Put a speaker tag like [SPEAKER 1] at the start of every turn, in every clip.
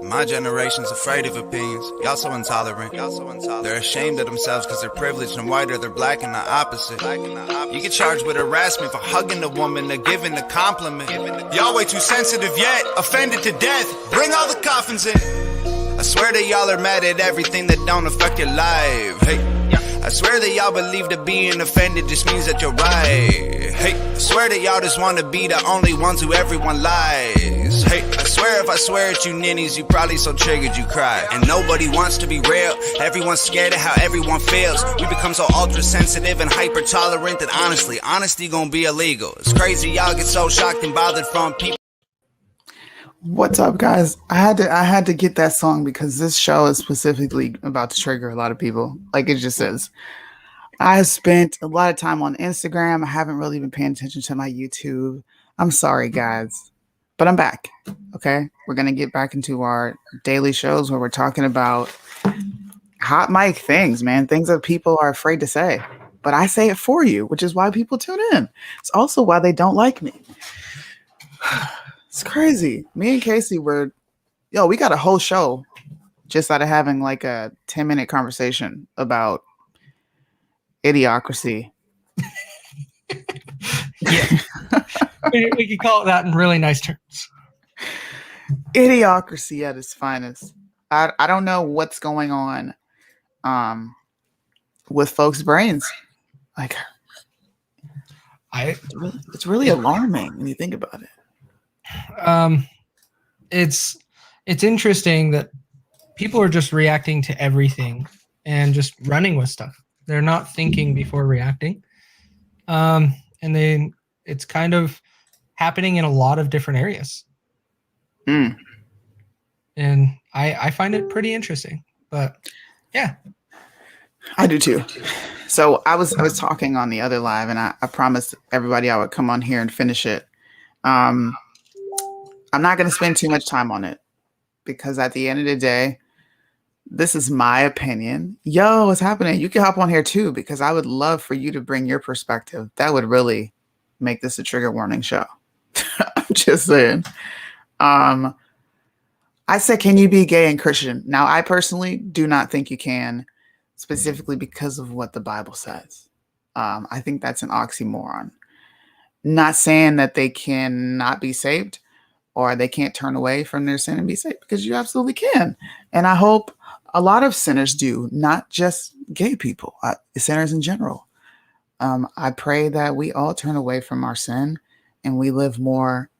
[SPEAKER 1] My generation's afraid of opinions. Y'all so intolerant. They're ashamed of themselves because they're privileged and white, or they're black and the opposite. You get charged with harassment for hugging a woman or giving a compliment. Y'all way too sensitive yet, offended to death. Bring all the coffins in. I swear that y'all are mad at everything that don't affect your life. Hey, I swear that y'all believe that being offended just means that you're right. Hey, I swear that y'all just want to be the only ones who everyone lies. Hey, I swear if I swear at you ninnies, you probably so triggered you cry. And nobody wants to be real. Everyone's scared of how everyone feels. We become so ultra sensitive and hyper tolerant that honestly, honesty gonna be illegal. It's crazy y'all get so shocked and bothered from people.
[SPEAKER 2] What's up, guys? I had to get that song because this show is specifically about to trigger a lot of people. Like it just says. I have spent a lot of time on Instagram. I haven't really been paying attention to my YouTube. I'm sorry, guys, but I'm back. Okay, we're gonna get back into our daily shows where we're talking about hot mic things, man. Things that people are afraid to say, but I say it for you, which is why people tune in. It's also why they don't like me. It's crazy. Me and Casey we got a whole show just out of having like a 10-minute conversation about idiocracy.
[SPEAKER 3] Yeah. we could call it that in really nice terms.
[SPEAKER 2] Idiocracy at its finest. I don't know what's going on with folks' brains. Like it's really alarming when you think about it.
[SPEAKER 3] It's interesting that people are just reacting to everything and just running with stuff. They're not thinking before reacting. And then it's kind of happening in a lot of different areas. And I find it pretty interesting, but yeah.
[SPEAKER 2] I do too. So I was talking on the other live and I promised everybody I would come on here and finish it. I'm not going to spend too much time on it because at the end of the day, this is my opinion. Yo, what's happening? You can hop on here too because I would love for you to bring your perspective. That would really make this a trigger warning show. I'm just saying. I said, can you be gay and Christian? Now, I personally do not think you can, specifically because of what the Bible says. I think that's an oxymoron. Not saying that they cannot be saved or they can't turn away from their sin and be saved, because you absolutely can. And I hope a lot of sinners do, not just gay people, sinners in general. I pray that we all turn away from our sin and we live more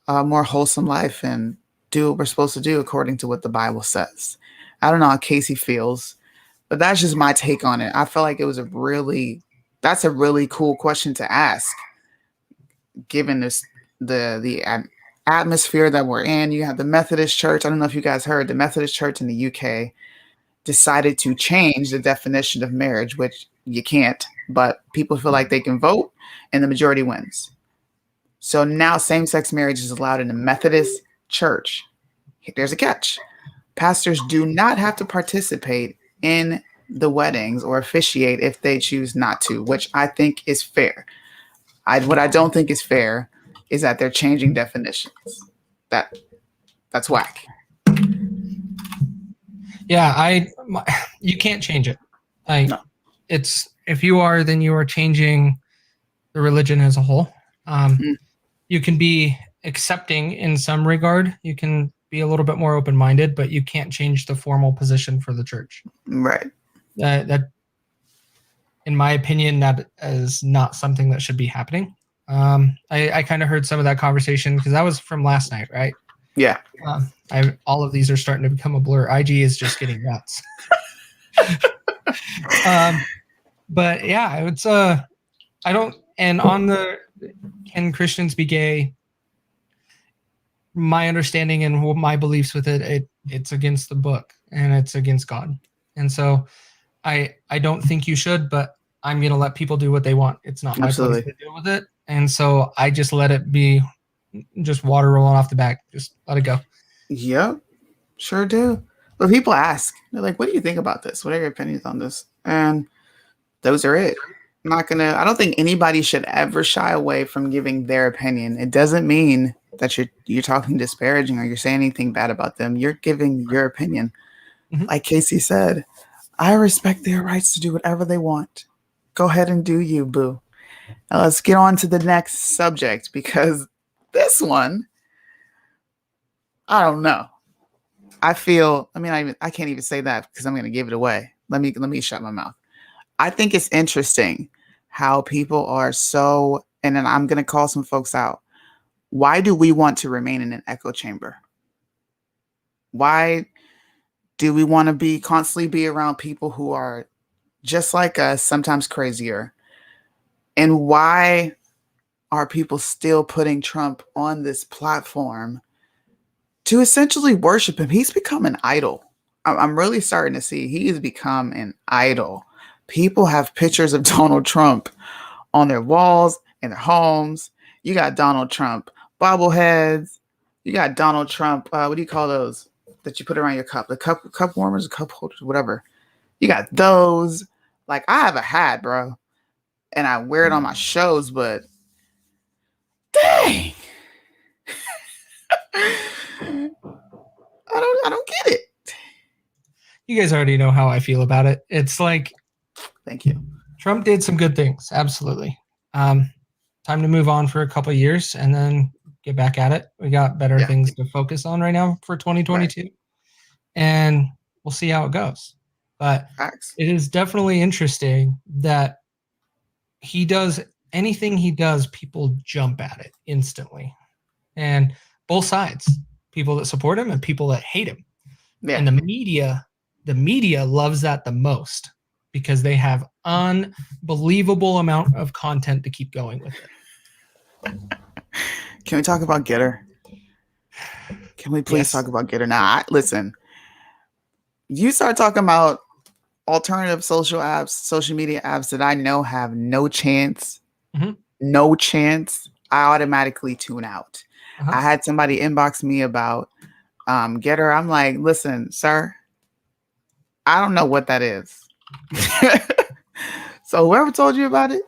[SPEAKER 2] wholesome life and do what we're supposed to do according to what the Bible says. I don't know how Casey feels, but that's just my take on it. I feel like that's a really cool question to ask, given the atmosphere that we're in. You have the Methodist Church. I don't know if you guys heard, the Methodist Church in the UK decided to change the definition of marriage, which you can't, but people feel like they can vote and the majority wins. So now same-sex marriage is allowed in the Methodist Church. There's a catch. Pastors do not have to participate in the weddings or officiate if they choose not to, which I think is fair. What I don't think is fair is that they're changing definitions. That's whack.
[SPEAKER 3] Yeah, you can't change it. No. It's, if you are, then you are changing the religion as a whole. You can be accepting in some regard. You can be a little bit more open-minded, but you can't change the formal position for the church.
[SPEAKER 2] Right.
[SPEAKER 3] That, in my opinion, that is not something that should be happening. I kind of heard some of that conversation because that was from last night, right?
[SPEAKER 2] Yeah.
[SPEAKER 3] All of these are starting to become a blur. IG is just getting nuts. But yeah, it's I don't. And on the can Christians be gay? My understanding and my beliefs with it's against the book and it's against God. And so I don't think you should, but I'm going to let people do what they want. It's not my place to deal with it. And so I just let it be, just water rolling off the back. Just let it go.
[SPEAKER 2] Yep, sure do. But people ask, they're like, what do you think about this? What are your opinions on this? And those are it. I don't think anybody should ever shy away from giving their opinion. It doesn't mean that you're talking disparaging or you're saying anything bad about them. You're giving your opinion.
[SPEAKER 3] Mhm.
[SPEAKER 2] Like Casey said, I respect their rights to do whatever they want. Go ahead and do you, boo. Now let's get on to the next subject because this one, I don't know. I feel, I mean, I can't even say that because I'm going to give it away. Let me shut my mouth. I think it's interesting how people are so, and then I'm going to call some folks out. Why do we want to remain in an echo chamber? Why do we want to constantly be around people who are just like us, sometimes crazier? And why are people still putting Trump on this platform to essentially worship him? He's become an idol. I'm really starting to see he has become an idol. People have pictures of Donald Trump on their walls, in their homes. You got Donald Trump bobbleheads. You got Donald Trump. What do you call those that you put around your cup? The cup warmers, cup holders, whatever. You got those. Like I have a hat, bro, and I wear it on my shows. But dang, I don't get it.
[SPEAKER 3] You guys already know how I feel about it. It's like,
[SPEAKER 2] thank you.
[SPEAKER 3] Trump did some good things, absolutely. Time to move on for a couple of years and then get back at it. We got better things to focus on right now for 2022, and we'll see how it goes. But it is definitely interesting that he does anything he does, people jump at it instantly, and both sides, people that support him and people that hate him. And the media loves that the most because they have unbelievable amount of content to keep going with it.
[SPEAKER 2] Can we talk about gettr? Can we please talk about gettr? Now, listen, you start talking about alternative social apps, social media apps that I know have no chance, no chance, I automatically tune out. I had somebody inbox me about gettr. I'm like, listen, sir, I don't know what that is. So whoever told you about it,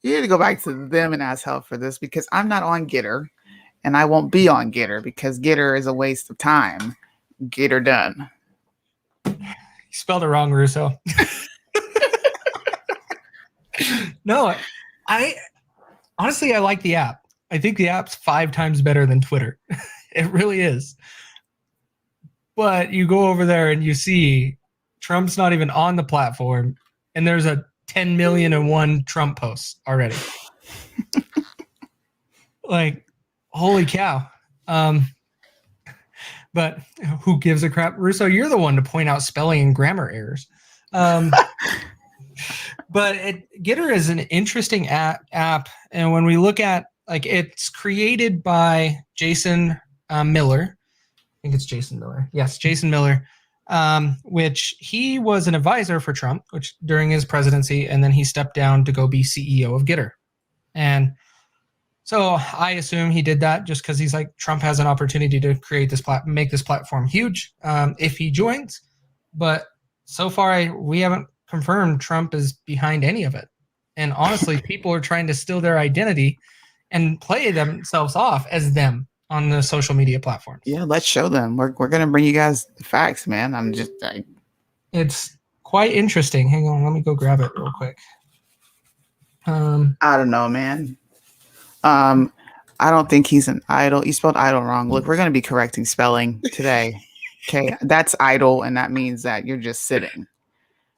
[SPEAKER 2] you need to go back to them and ask help for this because I'm not on gettr and I won't be on gettr because gettr is a waste of time. Gettr done.
[SPEAKER 3] You spelled it wrong, Russo. No, I honestly like the app. I think the app's 5 times better than Twitter. It really is. But you go over there and you see Trump's not even on the platform, and there's a 10,000,001 Trump posts already. Like, holy cow. But who gives a crap? Russo, you're the one to point out spelling and grammar errors. But gettr is an interesting app. And when we look at, like, it's created by Jason Miller. I think it's Jason Miller. Yes, Jason Miller. Which he was an advisor for Trump, which during his presidency, and then he stepped down to go be CEO of gettr. And so I assume he did that just because he's like, Trump has an opportunity to create this make this platform huge if he joins. But so far, we haven't confirmed Trump is behind any of it. And honestly, people are trying to steal their identity and play themselves off as them on the social media platforms.
[SPEAKER 2] Yeah, let's show them. We're going to bring you guys the facts, man.
[SPEAKER 3] It's quite interesting. Hang on, let me go grab it real quick.
[SPEAKER 2] I don't know, man. I don't think he's an idol. You spelled idol wrong. Look, we're going to be correcting spelling today. Okay, that's idle, and that means that you're just sitting.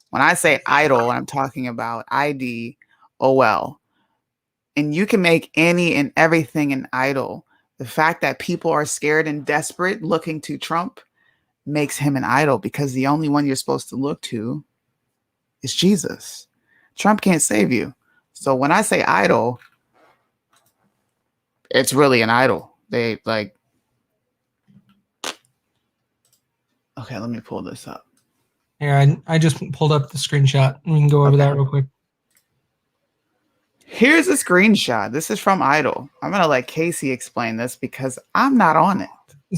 [SPEAKER 2] When I say idol, I'm talking about IDOL. And you can make any and everything an idol. The fact that people are scared and desperate looking to Trump makes him an idol because the only one you're supposed to look to is Jesus. Trump can't save you. So when I say idol, it's really an idol. They like, okay, let me pull this up.
[SPEAKER 3] Here, I just pulled up the screenshot. We can go over that real quick.
[SPEAKER 2] Here's a screenshot. This is from Idol. I'm going to let Casey explain this because I'm not on it.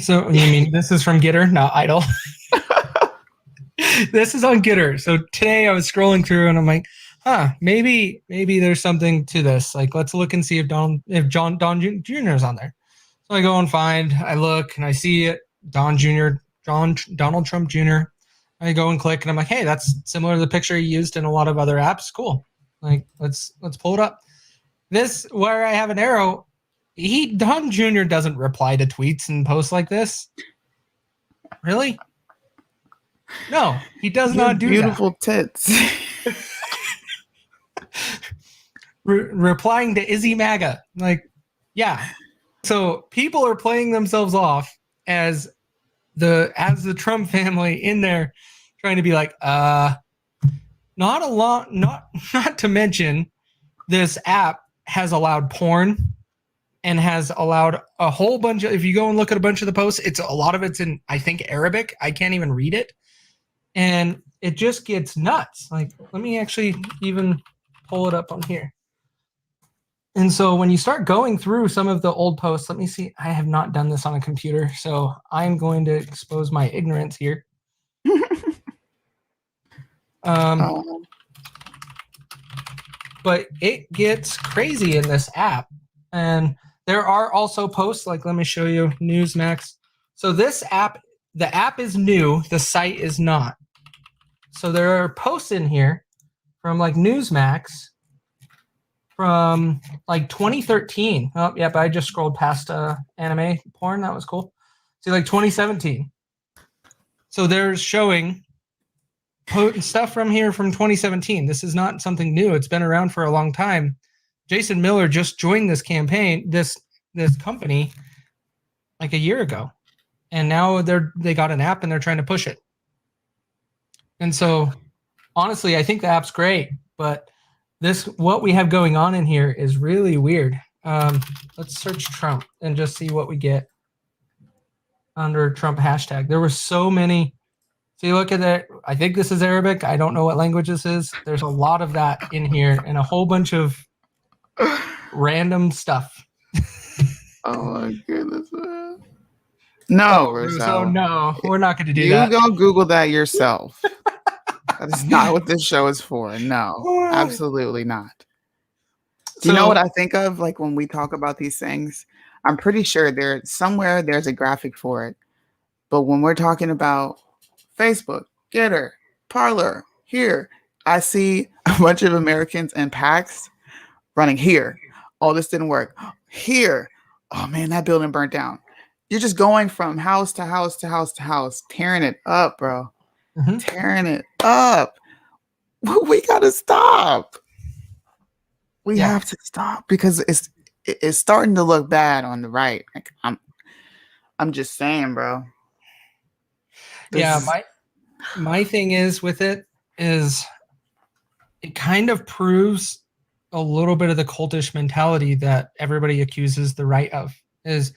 [SPEAKER 3] So you mean this is from gettr, not Idol? This is on gettr. So today I was scrolling through and I'm like, maybe there's something to this. Like, let's look and see if Don Jr. is on there. So I go and I look and I see it, Donald Trump Jr. I go and click and I'm like, hey, that's similar to the picture he used in a lot of other apps. Cool. Like, let's pull it up. This, where I have an arrow, Don Jr. doesn't reply to tweets and posts like this. Really? No, he does not do
[SPEAKER 2] beautiful tits.
[SPEAKER 3] Replying to Izzy MAGA. Like, yeah. So people are playing themselves off as the Trump family in there trying to be like, not to mention this app has allowed porn and has allowed a whole bunch of, if you go and look at a bunch of the posts, a lot of it's in, I think, Arabic. I can't even read it. And it just gets nuts. Like, let me actually even pull it up on here. And so when you start going through some of the old posts, let me see. I have not done this on a computer, so I'm going to expose my ignorance here. But it gets crazy in this app. And there are also posts, like, let me show you Newsmax. So this app, the app is new, the site is not. So there are posts in here from like Newsmax from like 2013. Oh, yep, I just scrolled past anime porn. That was cool. See, like 2017. So they're showing stuff from here from 2017. This is not something new. It's been around for a long time. Jason Miller just joined this campaign, this company, like a year ago, and now they got an app and they're trying to push it. And so, honestly, I think the app's great, but what we have going on in here is really weird. Let's search Trump and just see what we get under Trump hashtag. There were so many. See, look at that. I think this is Arabic. I don't know what language this is. There's a lot of that in here and a whole bunch of random stuff.
[SPEAKER 2] Oh my goodness. No,
[SPEAKER 3] Russo, no, we're not going to do that.
[SPEAKER 2] You go Google that yourself. That is not what this show is for. No, absolutely not. Do you know what I think of? Like, when we talk about these things, I'm pretty sure there's a graphic for it. But when we're talking about Facebook, Gettr, Parler, here, I see a bunch of Americans in packs running here. Oh, this didn't work. Here. Oh man, that building burnt down. You're just going from house to house to house to house, tearing it up, bro. Mm-hmm. Tearing it up. We gotta stop. We have to stop because it's starting to look bad on the right. Like, I'm just saying, bro.
[SPEAKER 3] My thing is with it is it kind of proves a little bit of the cultish mentality that everybody accuses the right of. Is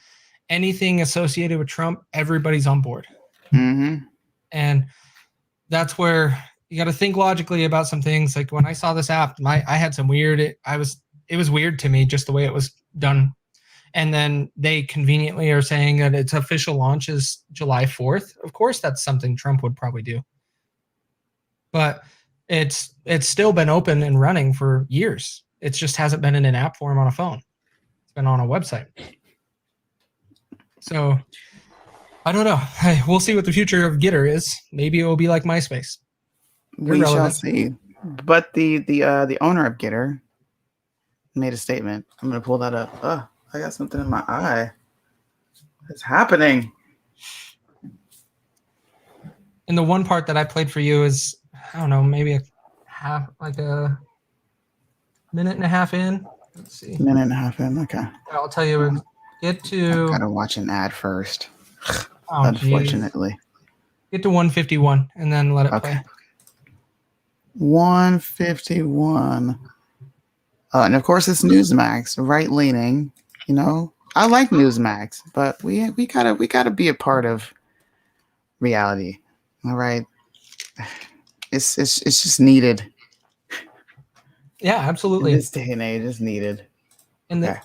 [SPEAKER 3] anything associated with Trump, everybody's on board.
[SPEAKER 2] Mm-hmm.
[SPEAKER 3] And that's where you got to think logically about some things. Like when I saw this app, I had some weird, it was weird to me just the way it was done. And then they conveniently are saying that its official launch is July 4th. Of course, that's something Trump would probably do. But it's still been open and running for years. It just hasn't been in an app form on a phone. It's been on a website. So I don't know. Hey, we'll see what the future of gettr is. Maybe it will be like MySpace.
[SPEAKER 2] We shall see. But the owner of gettr made a statement. I'm gonna pull that up. Oh, I got something in my eye. What's happening?
[SPEAKER 3] And the one part that I played for you is, I don't know, maybe a minute and a half in. Let's see.
[SPEAKER 2] Minute and a half in. Okay.
[SPEAKER 3] I'll tell you. Get to.
[SPEAKER 2] I gotta watch an ad first.
[SPEAKER 3] Oh,
[SPEAKER 2] unfortunately.
[SPEAKER 3] Get to 151 and then let it play.
[SPEAKER 2] 151. And of course, it's Newsmax, right leaning. You know, I like Newsmax, but we gotta be a part of reality. All right. It's just needed.
[SPEAKER 3] Yeah, absolutely.
[SPEAKER 2] In this day and age, it's needed.
[SPEAKER 3] And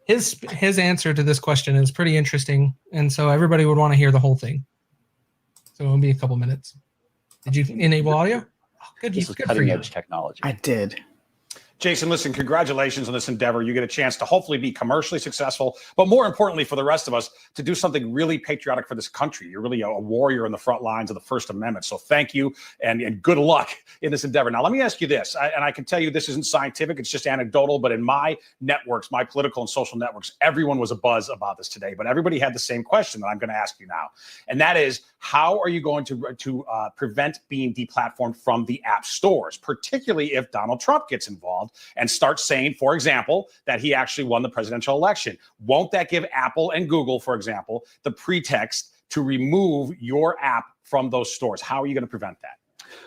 [SPEAKER 3] his answer to this question is pretty interesting, and so everybody would want to hear the whole thing. So it'll be a couple minutes. Did you enable audio? Oh, good.
[SPEAKER 4] This is cutting edge technology.
[SPEAKER 2] I did.
[SPEAKER 4] Jason, listen, congratulations on this endeavor. You get a chance to hopefully be commercially successful, but more importantly for the rest of us, to do something really patriotic for this country. You're really a warrior in the front lines of the First Amendment. So thank you and good luck in this endeavor. Now, let me ask you this, and I can tell you this isn't scientific, it's just anecdotal, but in my networks, my political and social networks, everyone was abuzz about this today, but everybody had the same question that I'm going to ask you now. And that is, how are you going to prevent being deplatformed from the app stores, particularly if Donald Trump gets involved and starts saying, for example, that he actually won the presidential election? Won't that give Apple and Google, for example, the pretext to remove your app from those stores? How are you going to prevent that?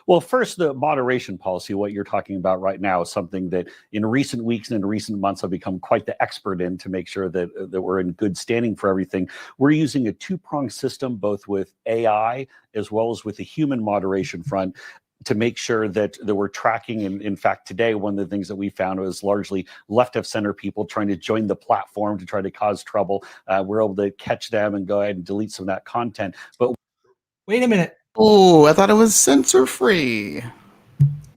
[SPEAKER 5] Well, first, the moderation policy, what you're talking about right now, is something that in recent weeks and in recent months I've become quite the expert in to make sure that we're in good standing for everything. We're using a two-pronged system, both with AI as well as with the human moderation front, to make sure that we're tracking. And in fact, today, one of the things that we found was largely left of center people trying to join the platform to try to cause trouble. We're able to catch them and go ahead and delete some of that content. But
[SPEAKER 3] wait a minute.
[SPEAKER 2] Oh, I thought it was censor free.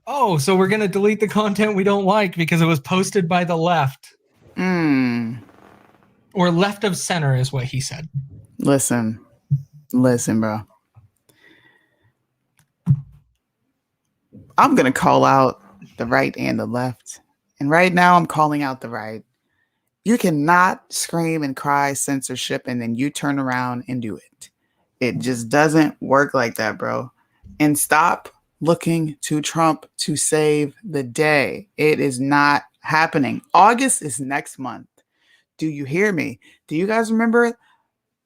[SPEAKER 3] Oh, so we're going to delete the content we don't like because it was posted by the left. Or left of center is what he said.
[SPEAKER 2] Listen, bro. I'm going to call out the right and the left. And right now I'm calling out the right. You cannot scream and cry censorship and then you turn around and do it. It just doesn't work like that, bro. And stop looking to Trump to save the day. It is not happening. August is next month. Do you hear me? Do you guys remember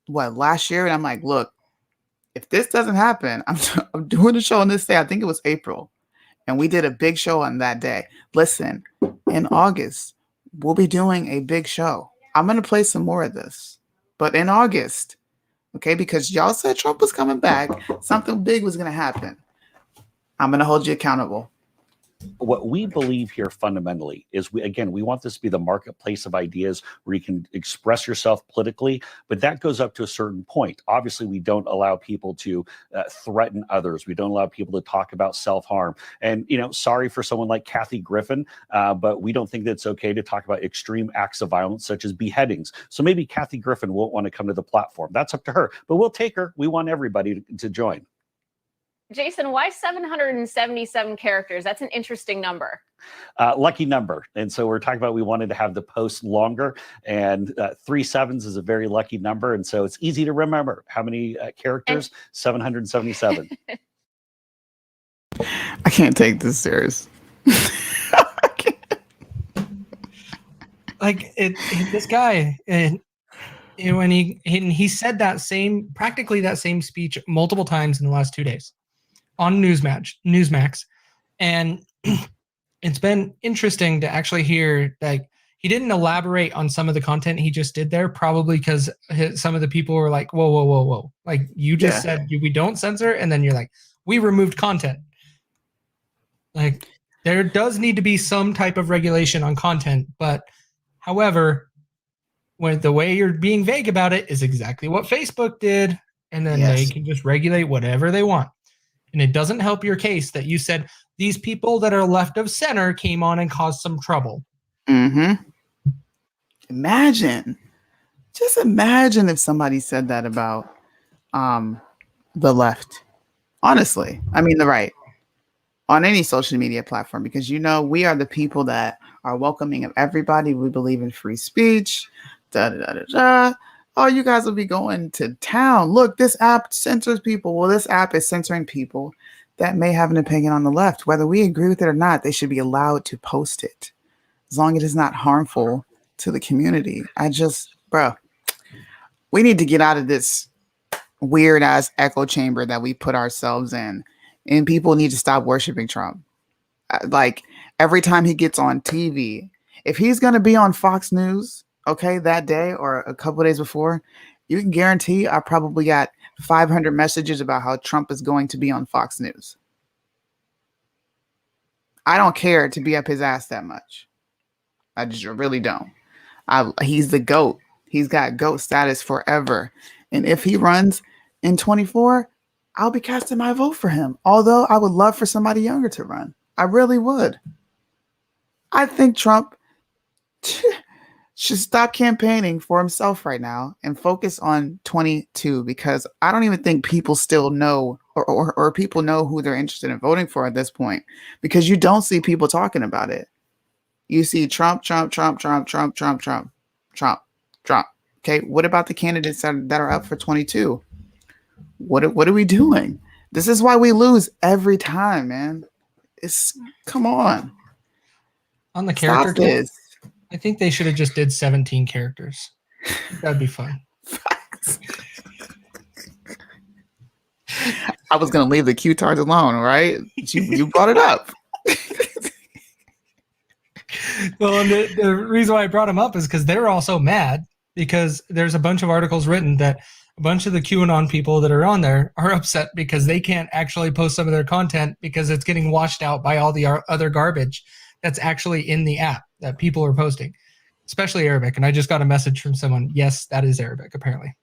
[SPEAKER 2] last year? And I'm like, look, if this doesn't happen, I'm doing a show on this day. I think it was April. And we did a big show on that day. Listen, in August, we'll be doing a big show. I'm going to play some more of this. But in August, okay, because y'all said Trump was coming back, something big was going to happen. I'm going to hold you accountable.
[SPEAKER 5] What we believe here fundamentally is, we want this to be the marketplace of ideas where you can express yourself politically, but that goes up to a certain point. Obviously, we don't allow people to threaten others. We don't allow people to talk about self-harm. And, sorry for someone like Kathy Griffin, but we don't think that it's okay to talk about extreme acts of violence such as beheadings. So maybe Kathy Griffin won't want to come to the platform. That's up to her, but we'll take her. We want everybody to join.
[SPEAKER 6] Jason, why 777 characters? That's an interesting number.
[SPEAKER 5] Lucky number. And so we're talking about, we wanted to have the post longer, and 3 sevens is a very lucky number. And so it's easy to remember how many characters, 777.
[SPEAKER 2] I can't take this serious.
[SPEAKER 3] This guy, when he said practically that same speech multiple times in the last 2 days on Newsmax, and it's been interesting to actually hear that he didn't elaborate on some of the content he just did there, probably because some of the people were like, whoa. Like, you just said we don't censor, and then you're like, we removed content. Like, there does need to be some type of regulation on content, but however, the way you're being vague about it is exactly what Facebook did, and then they can just regulate whatever they want. And it doesn't help your case that you said these people that are left of center came on and caused some trouble.
[SPEAKER 2] Just imagine if somebody said that about the left. Honestly, I mean the right, on any social media platform, because we are the people that are welcoming of everybody. We believe in free speech. Oh, you guys will be going to town. Look, this app censors people. Well, this app is censoring people that may have an opinion on the left. Whether we agree with it or not, they should be allowed to post it, as long as it's not harmful to the community. We need to get out of this weird ass echo chamber that we put ourselves in, and people need to stop worshiping Trump. Like, every time he gets on TV, if he's going to be on Fox News, okay, that day or a couple of days before, you can guarantee I probably got 500 messages about how Trump is going to be on Fox News. I don't care to be up his ass that much. I just really don't. He's the GOAT. He's got GOAT status forever. And if he runs in 24, I'll be casting my vote for him. Although I would love for somebody younger to run. I really would. I think Trump should stop campaigning for himself right now and focus on 22, because I don't even think people still know or people know who they're interested in voting for at this point, because you don't see people talking about it. You see Trump, Trump, Trump, Trump, Trump, Trump, Trump, Trump, Trump. Okay, what about the candidates that are up for 22? What are we doing? This is why we lose every time, man. Come on.
[SPEAKER 3] On the
[SPEAKER 2] Stop
[SPEAKER 3] character
[SPEAKER 2] this.
[SPEAKER 3] count, I think they should have just did 17 characters. That'd be fun.
[SPEAKER 2] I was gonna leave the Q-tards alone, right? You brought it up.
[SPEAKER 3] Well, and the reason why I brought them up is because they're also mad because there's a bunch of articles written that a bunch of the QAnon people that are on there are upset because they can't actually post some of their content because it's getting washed out by all the other garbage that's actually in the app that people are posting, especially Arabic. And I just got a message from someone. Yes, that is Arabic, apparently.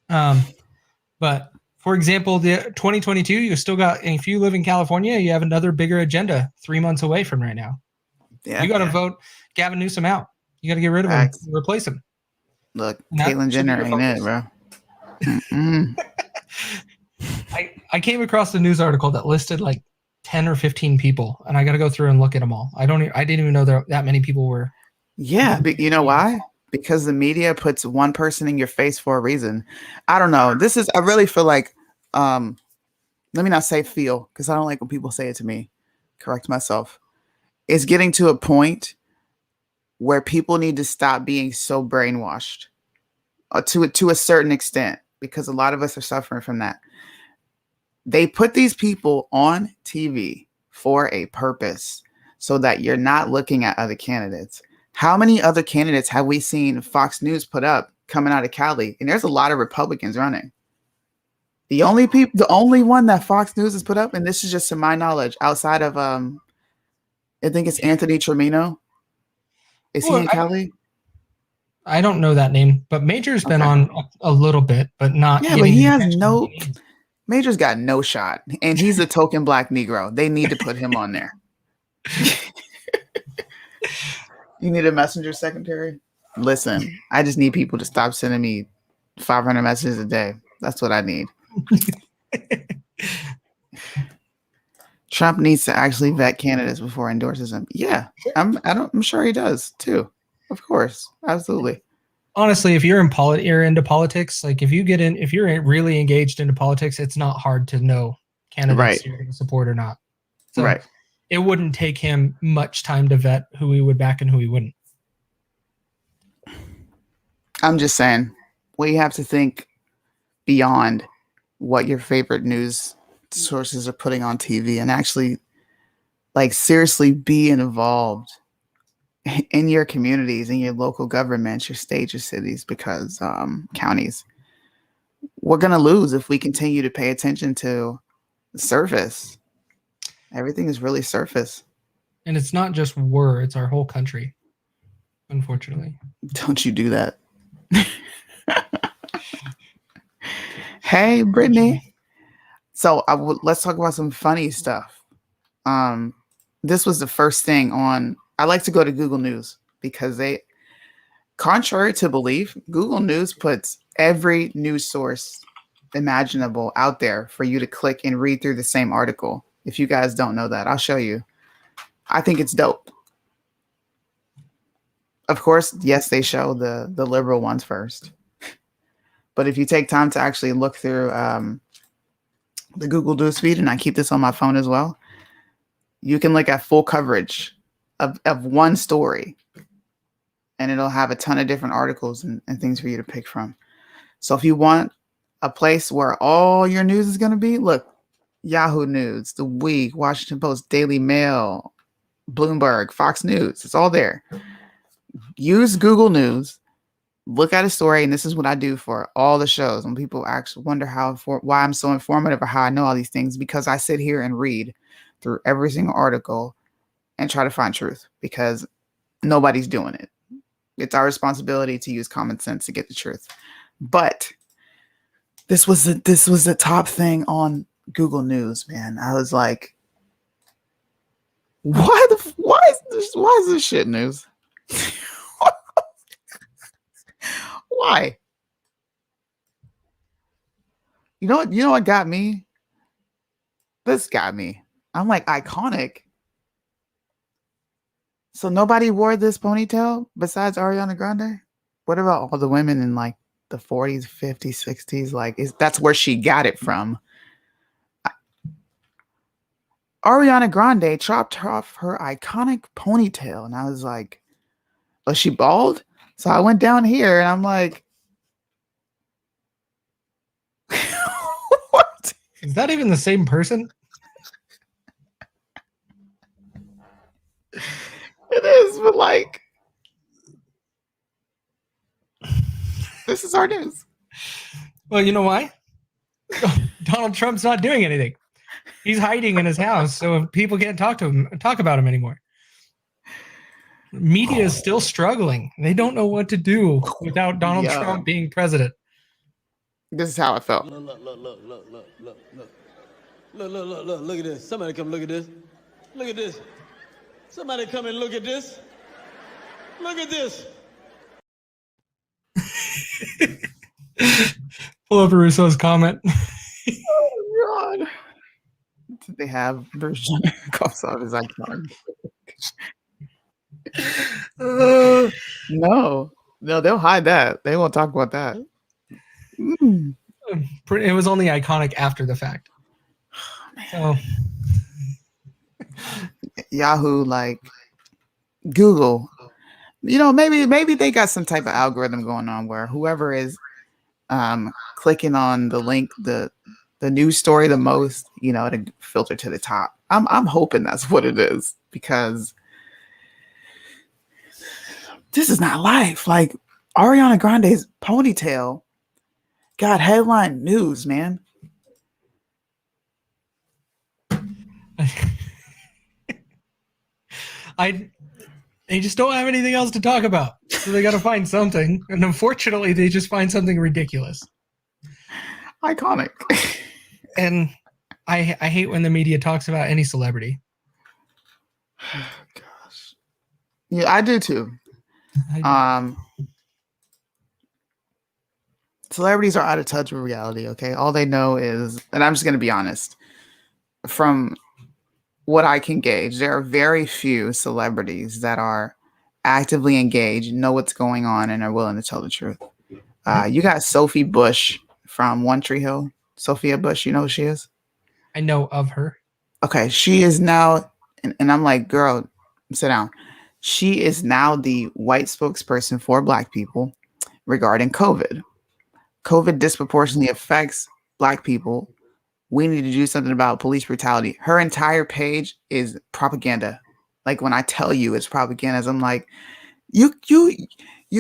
[SPEAKER 3] But for example, the 2022, you still got, if you live in California, you have another bigger agenda 3 months away from right now.
[SPEAKER 2] Yeah,
[SPEAKER 3] you got to vote Gavin Newsom out. You got to get rid of him, replace him.
[SPEAKER 2] Look,
[SPEAKER 3] And
[SPEAKER 2] Caitlyn Jenner ain't it, bro.
[SPEAKER 3] I came across a news article that listed like 10 or 15 people, and I got to go through and look at them all. I didn't even know that many people were.
[SPEAKER 2] Yeah, but you know why? Because the media puts one person in your face for a reason. I don't know. I really feel like, let me not say feel, because I don't like when people say it to me. Correct myself. It's getting to a point where people need to stop being so brainwashed to a certain extent, because a lot of us are suffering from that. They put these people on TV for a purpose so that you're not looking at other candidates. How many other candidates have we seen Fox News put up coming out of Cali? And there's a lot of Republicans running. The only one that Fox News has put up, and this is just to my knowledge, outside of I think it's Anthony Trimino. Is he in Cali?
[SPEAKER 3] I don't know that name, but Major's been on a little bit, but not.
[SPEAKER 2] Yeah, but he has Major's got no shot, and he's a token black Negro. They need to put him on there. You need a messenger secretary? Listen, I just need people to stop sending me 500 messages a day. That's what I need. Trump needs to actually vet candidates before he endorses them. Yeah, I'm sure he does too. Of course, absolutely.
[SPEAKER 3] Honestly, if you're into politics, like if you're really engaged into politics, it's not hard to know candidates you're going to support or not. So it wouldn't take him much time to vet who he would back and who he wouldn't.
[SPEAKER 2] I'm just saying, we have to think beyond what your favorite news sources are putting on TV and actually, like, seriously be involved in your communities, in your local governments, your states, your cities, because counties. We're going to lose if we continue to pay attention to the surface. Everything is really surface.
[SPEAKER 3] And it's not just it's our whole country, unfortunately.
[SPEAKER 2] Don't you do that. Hey, Brittany. So let's talk about some funny stuff. This was the first thing on. I like to go to Google News because contrary to belief, Google News puts every news source imaginable out there for you to click and read through the same article. If you guys don't know that, I'll show you. I think it's dope. Of course, yes, they show the liberal ones first. But if you take time to actually look through the Google News feed, and I keep this on my phone as well, you can look at full coverage of one story, and it'll have a ton of different articles and things for you to pick from. So if you want a place where all your news is going to be, look, Yahoo News, The Week, Washington Post, Daily Mail, Bloomberg, Fox News, it's all there. Use Google News, look at a story, and this is what I do for all the shows. When people actually wonder why I'm so informative or how I know all these things, because I sit here and read through every single article and try to find truth, because nobody's doing it. It's our responsibility to use common sense to get the truth. But this was the top thing on Google News, man. I was like, what Why is this shit news? Why? You know what got me? This got me. I'm like, iconic. So nobody wore this ponytail besides Ariana Grande? What about all the women in like the 40s, 50s, 60s? Like, that's where she got it from. Ariana Grande chopped off her iconic ponytail, and I was like, "Was she bald?" So I went down here, and I'm like, "What?"
[SPEAKER 3] Is that even the same person?
[SPEAKER 2] It is, but like, this is our news.
[SPEAKER 3] Well, you know why? Donald Trump's not doing anything. He's hiding in his house, so people can't talk about him anymore. Media is still struggling. They don't know what to do without Donald Trump being president.
[SPEAKER 2] This is how I felt.
[SPEAKER 7] Look at this. Somebody come look at this. Look at this. Somebody come and look at this. Look at this.
[SPEAKER 3] Pull up Russo's comment.
[SPEAKER 2] Oh God. They have Bruce Jenner coughs off his icon. No, they'll hide that. They won't talk about that.
[SPEAKER 3] It was only iconic after the fact. So
[SPEAKER 2] Yahoo, like Google, maybe they got some type of algorithm going on where whoever is clicking on the link, the news story the most, to filter to the top. I'm hoping that's what it is, because this is not life. Like, Ariana Grande's ponytail got headline news, man.
[SPEAKER 3] They just don't have anything else to talk about, so they got to find something. And unfortunately, they just find something ridiculous,
[SPEAKER 2] iconic.
[SPEAKER 3] And I hate when the media talks about any celebrity.
[SPEAKER 2] Oh, gosh. Yeah, I do too. Celebrities are out of touch with reality. Okay, all they know is, and I'm just going to be honest, from what I can gauge, there are very few celebrities that are actively engaged, know what's going on, and are willing to tell the truth. You got Sophie Bush from One Tree Hill. Sophia Bush, you know who she is?
[SPEAKER 3] I know of her. Okay,
[SPEAKER 2] she is now, and I'm like, girl, sit down. She is now the white spokesperson for Black people regarding COVID. COVID disproportionately affects Black people. We need to do something about police brutality. Her entire page is propaganda. Like, when I tell you it's propaganda, I'm like, you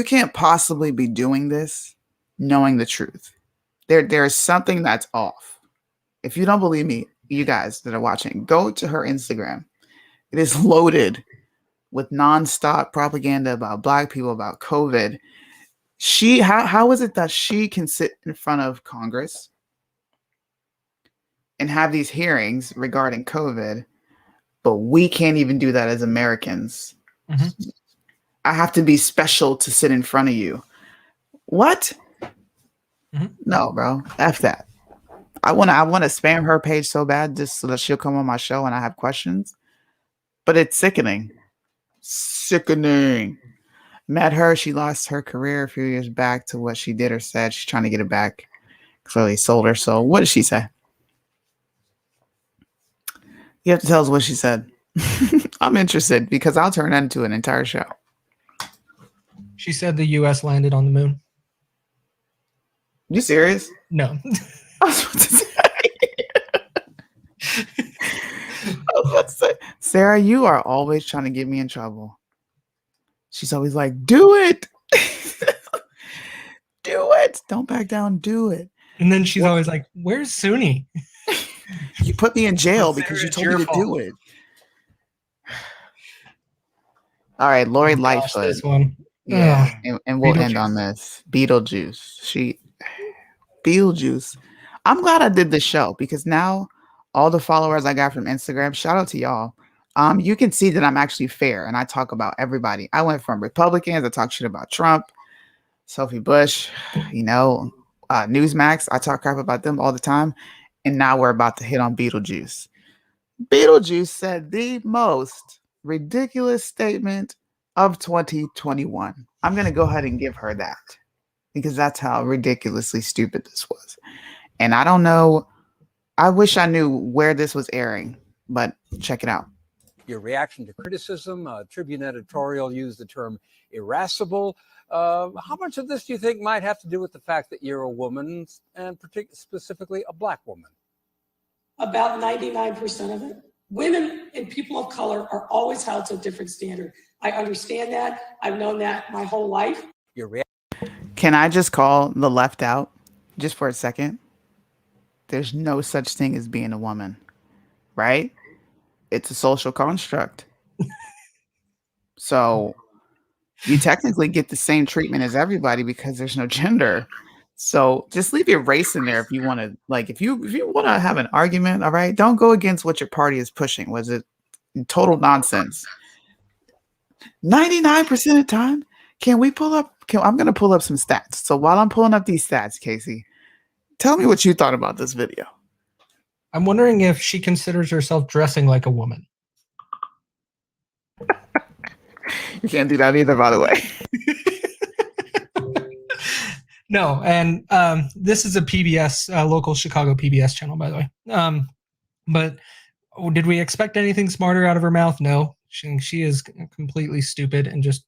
[SPEAKER 2] can't possibly be doing this knowing the truth. There is something that's off. If you don't believe me, you guys that are watching, go to her Instagram. It is loaded with nonstop propaganda about Black people, about COVID. How is it that she can sit in front of Congress and have these hearings regarding COVID, but we can't even do that as Americans? Mm-hmm. I have to be special to sit in front of you. What? Mm-hmm. No, bro. F that. I want to spam her page so bad just so that she'll come on my show and I have questions. But it's sickening. Sickening. Met her. She lost her career a few years back to what she did or said. She's trying to get it back. Clearly sold her soul. What did she say? You have to tell us what she said. I'm interested, because I'll turn that into an entire show.
[SPEAKER 3] She said the U.S. landed on the moon.
[SPEAKER 2] You serious?
[SPEAKER 3] No.
[SPEAKER 2] I was about to say. Sarah, you are always trying to get me in trouble. She's always like, do it. Do it. Don't back down. Do it.
[SPEAKER 3] And then she's always like, where's Suni?
[SPEAKER 2] You put me in jail because you told me to do it. All right, Lori Lightfoot.
[SPEAKER 3] This one.
[SPEAKER 2] Yeah, and we'll end on this. Beetlejuice. Beetlejuice. I'm glad I did this show, because now all the followers I got from Instagram, shout out to y'all. You can see that I'm actually fair and I talk about everybody. I went from Republicans, I talk shit about Trump, Sophie Bush, Newsmax. I talk crap about them all the time. And now we're about to hit on Beetlejuice. Beetlejuice said the most ridiculous statement of 2021. I'm going to go ahead and give her that because that's how ridiculously stupid this was. And I don't know. I wish I knew where this was airing, but check it out.
[SPEAKER 8] Your reaction to criticism, Tribune editorial used the term irascible. How much of this do you think might have to do with the fact that you're a woman and specifically a Black woman?
[SPEAKER 9] About 99% of it. Women and people of color are always held to a different standard. I understand that. I've known that my whole life.
[SPEAKER 2] Can I just call the left out just for a second? There's no such thing as being a woman, right? It's a social construct. So you technically get the same treatment as everybody because there's no gender. So just leave your race in there if you want to, if you want to have an argument, all right, don't go against what your party is pushing. Was it total nonsense? 99% of the time, I'm going to pull up some stats. So while I'm pulling up these stats, Casey, tell me what you thought about this video.
[SPEAKER 3] I'm wondering if she considers herself dressing like a woman.
[SPEAKER 2] You can't do that either, by the way.
[SPEAKER 3] No, and this is a PBS, local Chicago PBS channel, by the way. But did we expect anything smarter out of her mouth? No. She is completely stupid and just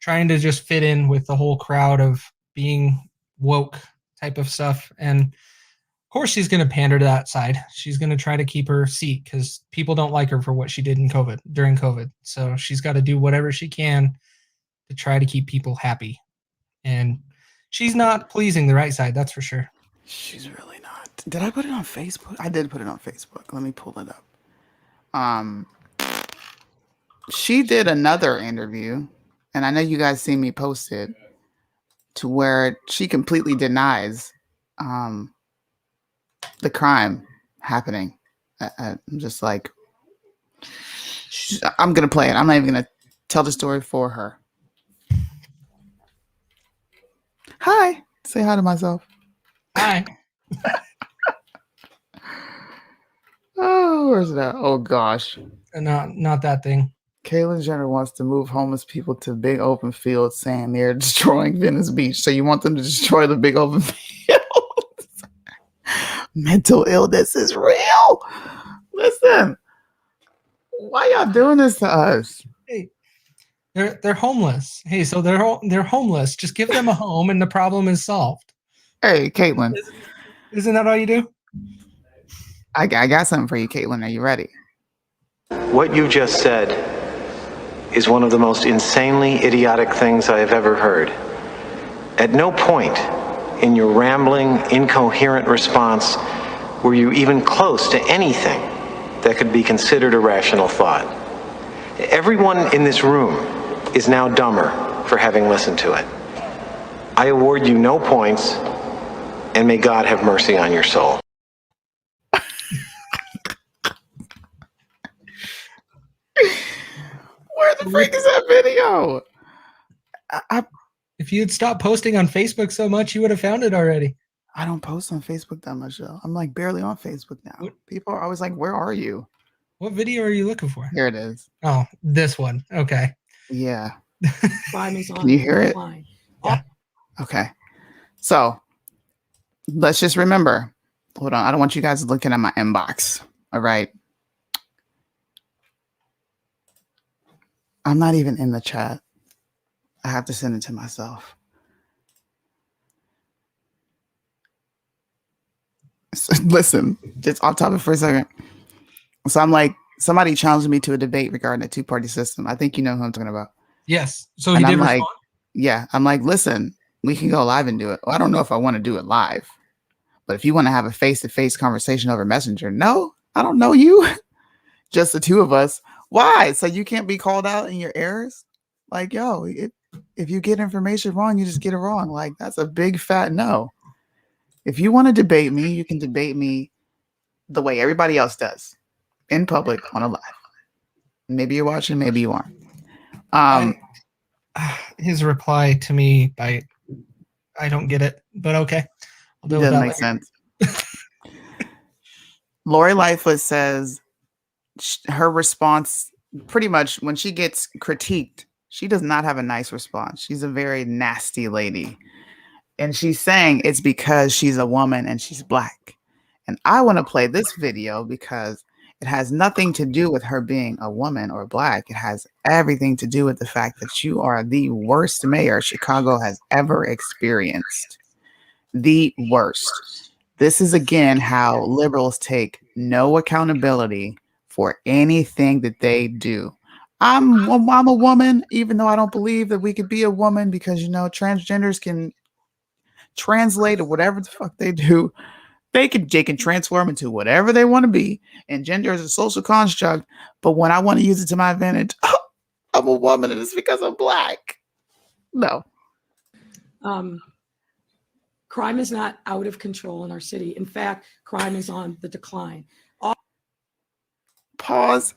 [SPEAKER 3] trying to just fit in with the whole crowd of being woke type of stuff. And of course, she's going to pander to that side. She's going to try to keep her seat because people don't like her for what she did during COVID. So she's got to do whatever she can to try to keep people happy. And she's not pleasing the right side, that's for sure.
[SPEAKER 2] She's really not. Did I put it on Facebook? I did put it on Facebook. Let me pull it up. She did another interview, and I know you guys see me post it, to where she completely denies the crime happening. I'm just like, I'm going to play it. I'm not even going to tell the story for her. Hi. Say hi to myself.
[SPEAKER 3] Hi.
[SPEAKER 2] Oh, where's that? Oh, gosh.
[SPEAKER 3] Not that thing.
[SPEAKER 2] Caitlyn Jenner wants to move homeless people to big open fields, saying they're destroying Venice Beach. So you want them to destroy the big open fields? Mental illness is real. Listen, why y'all doing this to us?
[SPEAKER 3] Hey, they're homeless. Hey, so they're homeless. Just give them a home, and the problem is solved.
[SPEAKER 2] Hey, Caitlyn,
[SPEAKER 3] isn't that all you do?
[SPEAKER 2] I got something for you, Caitlyn. Are you ready?
[SPEAKER 10] What you just said is one of the most insanely idiotic things I have ever heard. At no point in your rambling, incoherent response were you even close to anything that could be considered a rational thought. Everyone in this room is now dumber for having listened to it. I award you no points, and may God have mercy on your soul.
[SPEAKER 2] Where the freak is that video?
[SPEAKER 3] If you had stopped posting on Facebook so much, you would have found it already.
[SPEAKER 2] I don't post on Facebook that much, though. I'm like barely on Facebook now. People are always like, where are you?
[SPEAKER 3] What video are you looking for?
[SPEAKER 2] Here it is.
[SPEAKER 3] Oh, this one. Okay.
[SPEAKER 2] Yeah.
[SPEAKER 9] Can
[SPEAKER 2] you hear it?
[SPEAKER 3] Yeah.
[SPEAKER 2] Okay. So let's just remember. Hold on. I don't want you guys looking at my inbox. All right. I'm not even in the chat. I have to send it to myself. So, listen, just off topic for a second. So I'm like, somebody challenged me to a debate regarding a two-party system. I think you know who I'm talking about.
[SPEAKER 3] Yes. So
[SPEAKER 2] and
[SPEAKER 3] he did
[SPEAKER 2] I'm
[SPEAKER 3] respond?
[SPEAKER 2] like, yeah. I'm like, listen, we can go live and do it. Well, I don't know if I want to do it live, but if you want to have a face-to-face conversation over Messenger, no, I don't know you. Just the two of us. Why? So you can't be called out in your errors? Like, yo, if you get information wrong, you just get it wrong. Like, that's a big fat no. If you want to debate me, you can debate me the way everybody else does, in public, on a live. Maybe you're watching, maybe you aren't.
[SPEAKER 3] His reply to me I don't get it, but okay. I'll deal with
[SPEAKER 2] Doesn't
[SPEAKER 3] that
[SPEAKER 2] make
[SPEAKER 3] later.
[SPEAKER 2] sense. Lori Lightfoot says her response, pretty much when she gets critiqued, she does not have a nice response. She's a very nasty lady. And she's saying it's because she's a woman and she's black. And I want to play this video because it has nothing to do with her being a woman or black. It has everything to do with the fact that you are the worst mayor Chicago has ever experienced. The worst. This is again how liberals take no accountability for anything that they do. I'm a woman, even though I don't believe that we could be a woman because, you know, transgenders can translate or whatever the fuck they do. They can transform into whatever they want to be. And gender is a social construct. But when I want to use it to my advantage, I'm a woman and it's because I'm black. No.
[SPEAKER 9] Crime is not out of control in our city. In fact, crime is on the decline.
[SPEAKER 2] Pause.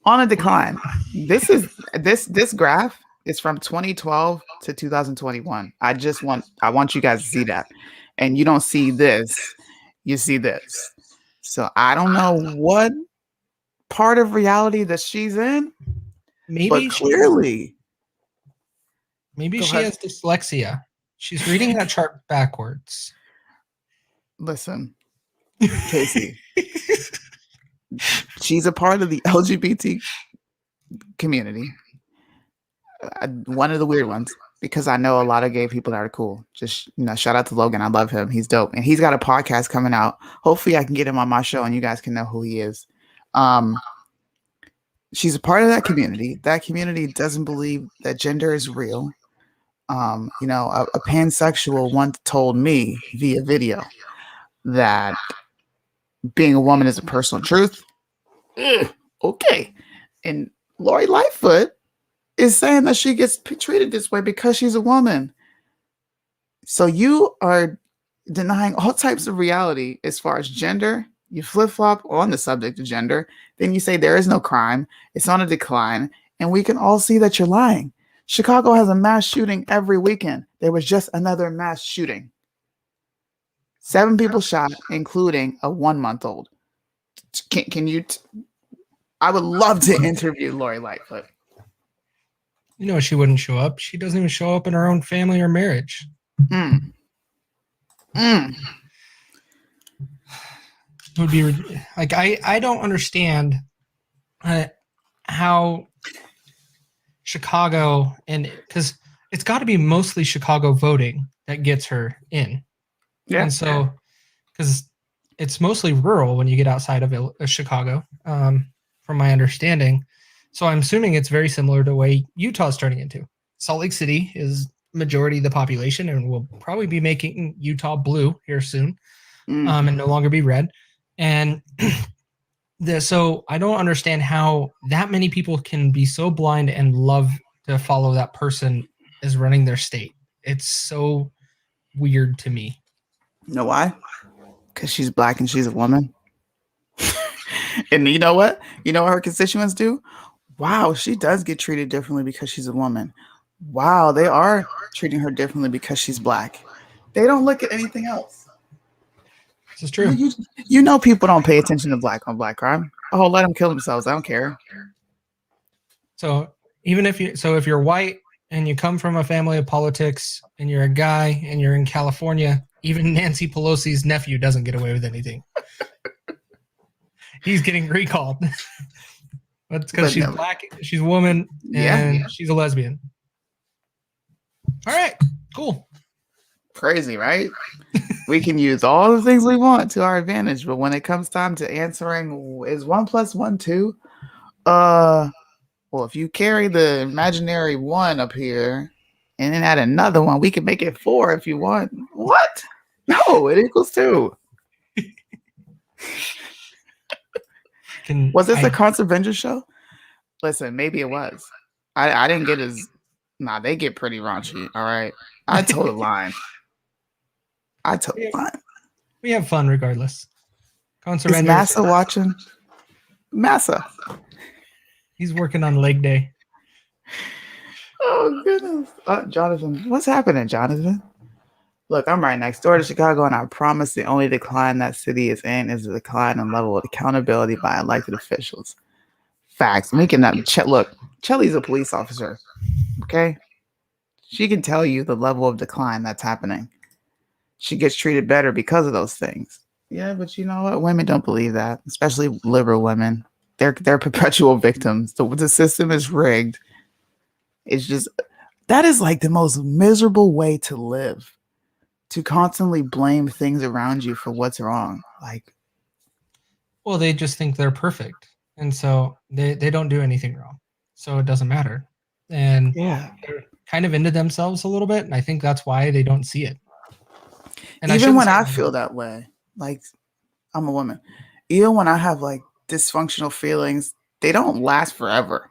[SPEAKER 2] On a decline. This graph is from 2012 to 2021. I want you guys to see that. And you don't see this, you see this. So I don't know what part of reality that she's in.
[SPEAKER 3] Maybe
[SPEAKER 2] but clearly.
[SPEAKER 3] Maybe
[SPEAKER 2] Go
[SPEAKER 3] she
[SPEAKER 2] ahead.
[SPEAKER 3] has dyslexia. She's reading that chart backwards.
[SPEAKER 2] Listen, Casey. She's a part of the LGBT community. One of the weird ones, because I know a lot of gay people that are cool. Just, you know, shout out to Logan. I love him. He's dope. And he's got a podcast coming out. Hopefully I can get him on my show and you guys can know who he is. She's a part of that community. That community doesn't believe that gender is real. You know, a pansexual once told me via video that being a woman is a personal truth. Okay. And Lori Lightfoot is saying that she gets treated this way because she's a woman. So you are denying all types of reality as far as gender. You flip-flop on the subject of gender. Then you say there is no crime. It's on a decline. And we can all see that you're lying. Chicago has a mass shooting every weekend. There was just another mass shooting. 7 people shot, including a 1-month-old. Can you? I would love to interview Lori Lightfoot.
[SPEAKER 3] You know she wouldn't show up. She doesn't even show up in her own family or marriage. It would be like I don't understand how Chicago, and because it's got to be mostly Chicago voting that gets her in. Yeah. And so because it's mostly rural when you get outside of Chicago, from my understanding. So I'm assuming it's very similar to the way Utah's turning into. Salt Lake City is majority of the population and will probably be making Utah blue here soon, and no longer be red. And so I don't understand how that many people can be so blind and love to follow that person as running their state. It's so weird to me.
[SPEAKER 2] You know why? Because she's black and she's a woman. And you know what? You know what her constituents do? Wow, she does get treated differently because she's a woman. Wow, they are treating her differently because she's black. They don't look at anything else.
[SPEAKER 3] This is true.
[SPEAKER 2] You know people don't pay attention to black on black crime. Oh, let them kill themselves. I don't care.
[SPEAKER 3] So even if you're white and you come from a family of politics and you're a guy and you're in California, even Nancy Pelosi's nephew doesn't get away with anything. He's getting recalled. That's because she's black, she's a woman, and she's a lesbian. All right, cool.
[SPEAKER 2] Crazy, right? We can use all the things we want to our advantage, but when it comes time to answering, is 1 + 1 2? Well, if you carry the imaginary 1 up here and then add another 1, we can make it 4 if you want. What? No, it equals 2. Was this a Constant Vengeance show? Listen, maybe it was. I didn't get as... Nah, they get pretty raunchy, all right? I told a line. We
[SPEAKER 3] have fun regardless.
[SPEAKER 2] Is NASA watching? Massa.
[SPEAKER 3] He's working on leg day.
[SPEAKER 2] Oh goodness. Jonathan, what's happening, Jonathan? Look, I'm right next door to Chicago, and I promise the only decline that city is in is a decline in level of accountability by elected officials. Facts. Making that look, Chelly's a police officer. Okay? She can tell you the level of decline that's happening. She gets treated better because of those things. Yeah, but you know what? Women don't believe that, especially liberal women. They're perpetual victims. The system is rigged. It's just that is like the most miserable way to live. To constantly blame things around you for what's wrong. Like,
[SPEAKER 3] well, they just think they're perfect. And so they don't do anything wrong. So it doesn't matter. And
[SPEAKER 2] yeah,
[SPEAKER 3] they're kind of into themselves a little bit. And I think that's why they don't see it. And
[SPEAKER 2] even when I feel that way, like I'm a woman, even when I have like dysfunctional feelings, they don't last forever.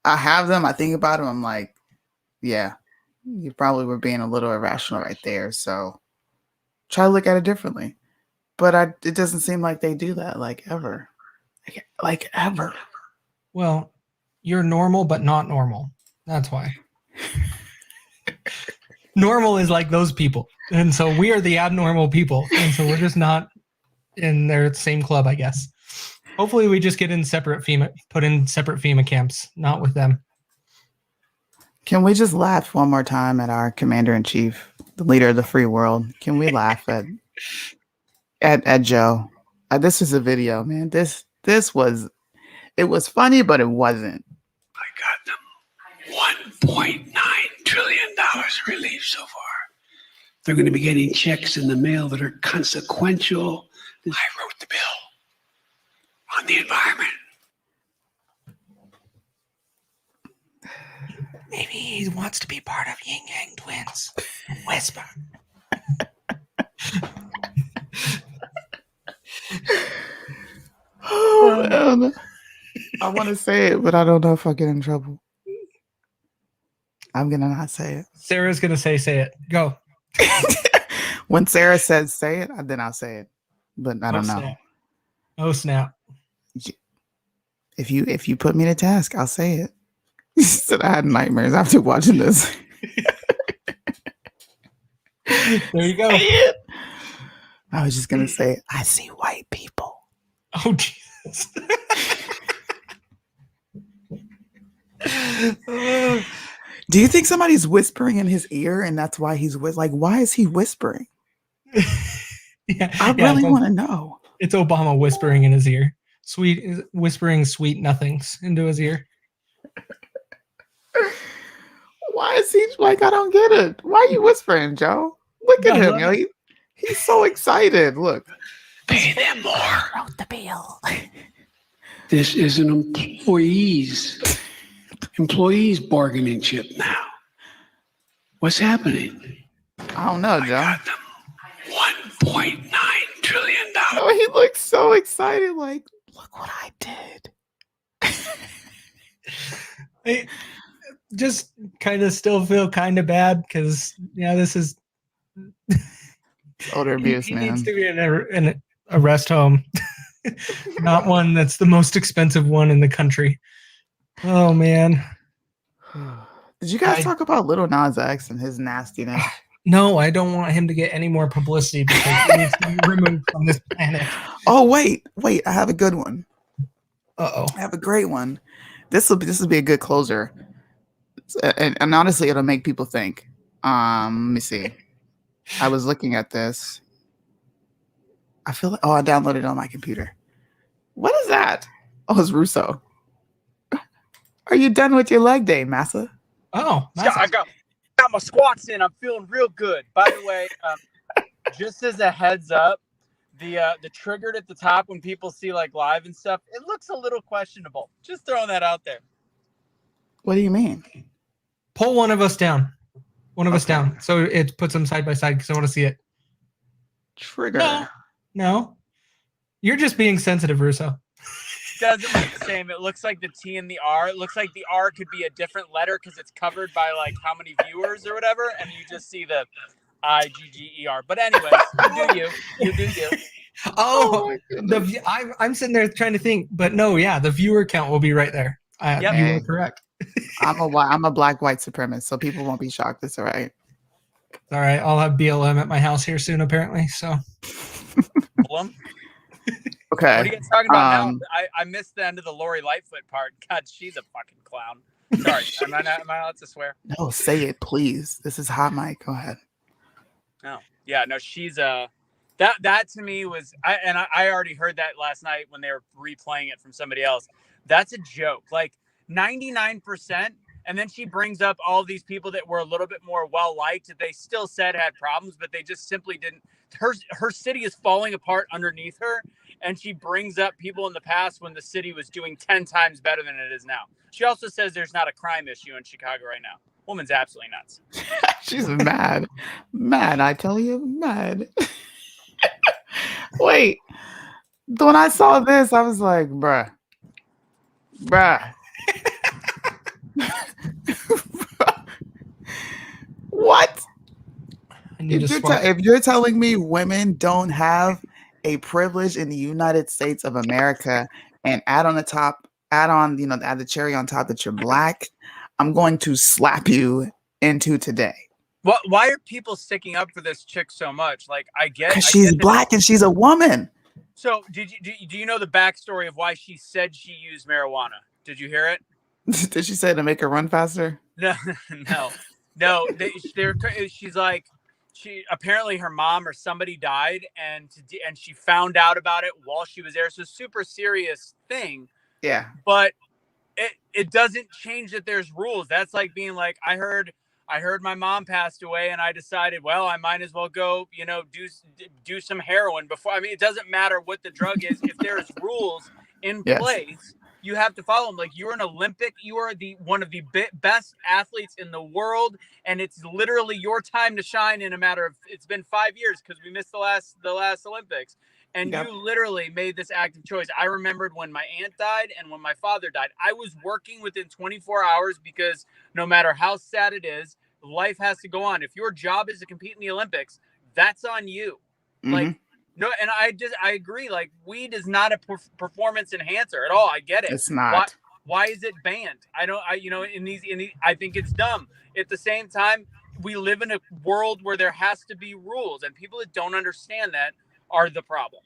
[SPEAKER 2] I have them, I think about them, I'm like, yeah, you probably were being a little irrational right there. So try to look at it differently. But it doesn't seem like they do that, like ever. Like ever.
[SPEAKER 3] Well, you're normal, but not normal. That's why. Normal is like those people. And so we are the abnormal people. And so we're just not in their same club, I guess. Hopefully we just get in put in separate FEMA camps, not with them.
[SPEAKER 2] Can we just laugh one more time at our commander-in-chief, the leader of the free world? Can we laugh at Joe? This is a video, man. This was, it was funny, but it wasn't.
[SPEAKER 11] I got them $1.9 trillion relief so far. They're going to be getting checks in the mail that are consequential. I wrote the bill on the environment.
[SPEAKER 3] Maybe he wants to be part of Yin Yang Twins. Whisper.
[SPEAKER 2] Oh, man. I want to say it, but I don't know if I'll get in trouble. I'm going to not say it.
[SPEAKER 3] Sarah's going to say it. Go.
[SPEAKER 2] When Sarah says say it, then I'll say it. But I don't know.
[SPEAKER 3] Snap. Oh, snap.
[SPEAKER 2] If you put me to task, I'll say it. She said I had nightmares after watching this.
[SPEAKER 3] There you go.
[SPEAKER 2] I was just going to say, I see white people.
[SPEAKER 3] Oh, Jesus.
[SPEAKER 2] Do you think somebody's whispering in his ear and that's why he's like, why is he whispering? I really want to know.
[SPEAKER 3] It's Obama whispering in his ear. Whispering sweet nothings into his ear.
[SPEAKER 2] Why is he like, I don't get it. Why are you whispering, Joe? Look at him, yo. He's so excited. Look.
[SPEAKER 11] Pay them more.
[SPEAKER 2] Wrote the bill.
[SPEAKER 11] This is an employees bargaining chip now. What's happening?
[SPEAKER 2] I don't know, Joe.
[SPEAKER 11] I got them $1.9 trillion.
[SPEAKER 2] Oh, he looks so excited. Like, look what I did.
[SPEAKER 3] I just kind of still feel kind of bad because, this is
[SPEAKER 2] older abuse,
[SPEAKER 3] he
[SPEAKER 2] man.
[SPEAKER 3] needs to be in a rest home, not one that's the most expensive one in the country. Oh, man.
[SPEAKER 2] Did you guys talk about Little Nas X and his nastiness?
[SPEAKER 3] No, I don't want him to get any more publicity because he needs to be removed from this planet.
[SPEAKER 2] Oh, wait. I have a good one.
[SPEAKER 3] Uh-oh.
[SPEAKER 2] I have a great one. This will be a good closer. And honestly, it'll make people think. Let me see. I was looking at this. I feel like, I downloaded it on my computer. What is that? Oh, it's Russo. Are you done with your leg day, Massa?
[SPEAKER 3] Oh,
[SPEAKER 12] Massa. I got my squats in. I'm feeling real good. By the way, just as a heads up, the triggered at the top when people see like live and stuff, it looks a little questionable. Just throwing that out there.
[SPEAKER 2] What do you mean?
[SPEAKER 3] Pull one of us down. One of us down. So it puts them side by side because I want to see it.
[SPEAKER 2] Trigger.
[SPEAKER 3] No. You're just being sensitive, Russo.
[SPEAKER 12] Doesn't look the same. It looks like the T and the R. It looks like the R could be a different letter because it's covered by like how many viewers or whatever, and you just see the IGGER. But anyways, you do you. You do you.
[SPEAKER 3] Oh, I'm sitting there trying to think, but no, yeah, the viewer count will be right there.
[SPEAKER 6] Yep.
[SPEAKER 3] You are correct.
[SPEAKER 2] I'm a black white supremacist, so people won't be shocked. It's all right.
[SPEAKER 3] All right, I'll have BLM at my house here soon, apparently. So,
[SPEAKER 12] What
[SPEAKER 2] Okay.
[SPEAKER 12] are you guys talking about now? I missed the end of the Lori Lightfoot part. God, she's a fucking clown. Sorry, am I allowed to swear?
[SPEAKER 2] No, say it, please. This is hot mic. Go ahead.
[SPEAKER 12] No, yeah, no, she's that to me was I already heard that last night when they were replaying it from somebody else. That's a joke. Like 99%. And then she brings up all these people that were a little bit more well-liked that they still said had problems, but they just simply didn't. Her city is falling apart underneath her. And she brings up people in the past when the city was doing 10 times better than it is now. She also says there's not a crime issue in Chicago right now. Woman's absolutely nuts.
[SPEAKER 2] She's mad. Mad, I tell you, mad. Wait. When I saw this, I was like, bruh. What? If you're telling me women don't have a privilege in the United States of America and add on the cherry on top that you're black, I'm going to slap you into today.
[SPEAKER 12] Why are people sticking up for this chick so much? Like,
[SPEAKER 2] because she's black and she's a woman.
[SPEAKER 12] So do you know the backstory of why she said she used marijuana? Did you hear it?
[SPEAKER 2] Did she say to make her run faster?
[SPEAKER 12] No. She's like, apparently her mom or somebody died, and she found out about it while she was there. So super serious thing.
[SPEAKER 2] Yeah.
[SPEAKER 12] But it doesn't change that there's rules. That's like being like, I heard my mom passed away, and I decided, well, I might as well go, do some heroin before. I mean, it doesn't matter what the drug is. If there's rules in place, you have to follow them. Like, you're an Olympic, you are one of the best athletes in the world, and it's literally your time to shine in a matter of, it's been 5 years because we missed the last Olympics. And you literally made this active choice. I remembered when my aunt died and when my father died. I was working within 24 hours because no matter how sad it is, life has to go on. If your job is to compete in the Olympics, that's on you.
[SPEAKER 2] Mm-hmm.
[SPEAKER 12] Like, no, and I agree. Like, weed is not a performance enhancer at all. I get it.
[SPEAKER 2] It's not.
[SPEAKER 12] Why is it banned? I think it's dumb. At the same time, we live in a world where there has to be rules, and people that don't understand that are the problem.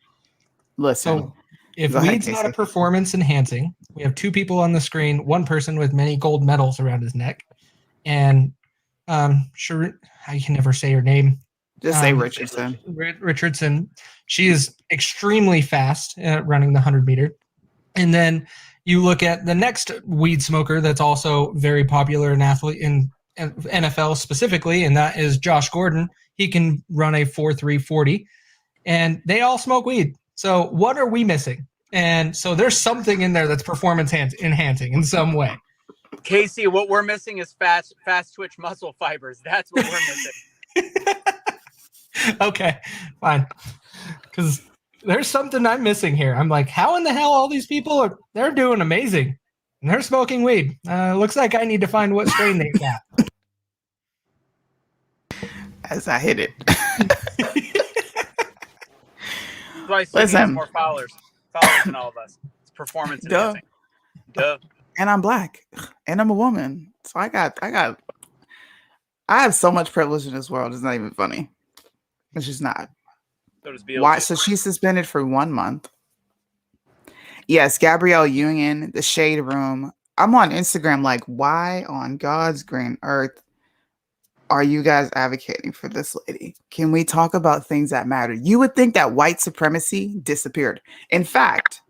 [SPEAKER 2] Listen,
[SPEAKER 3] so if weed's not a performance enhancing, we have two people on the screen, one person with many gold medals around his neck, and sure, I can never say her name.
[SPEAKER 2] Just say Richardson.
[SPEAKER 3] Richardson. She is extremely fast at running the 100-meter. And then you look at the next weed smoker that's also very popular in NFL specifically, and that is Josh Gordon. He can run a 4.340, and they all smoke weed. So what are we missing? And so there's something in there that's performance enhancing in some way.
[SPEAKER 12] Casey, what we're missing is fast twitch muscle fibers. That's what we're missing.
[SPEAKER 3] Okay, fine. Because there's something I'm missing here. I'm like, how in the hell all these people they're doing amazing. And they're smoking weed. Looks like I need to find what strain they got.
[SPEAKER 2] As I hit it.
[SPEAKER 12] Listen, more followers than all of us. It's performance enhancing. Duh.
[SPEAKER 2] And I'm black, and I'm a woman, so I have so much privilege in this world. It's not even funny. It's just not.
[SPEAKER 12] So does BLG.
[SPEAKER 2] Why? So she's suspended for 1 month. Yes, Gabrielle Union, the Shade Room. I'm on Instagram. Like, why on God's green earth are you guys advocating for this lady? Can we talk about things that matter? You would think that white supremacy disappeared. In fact,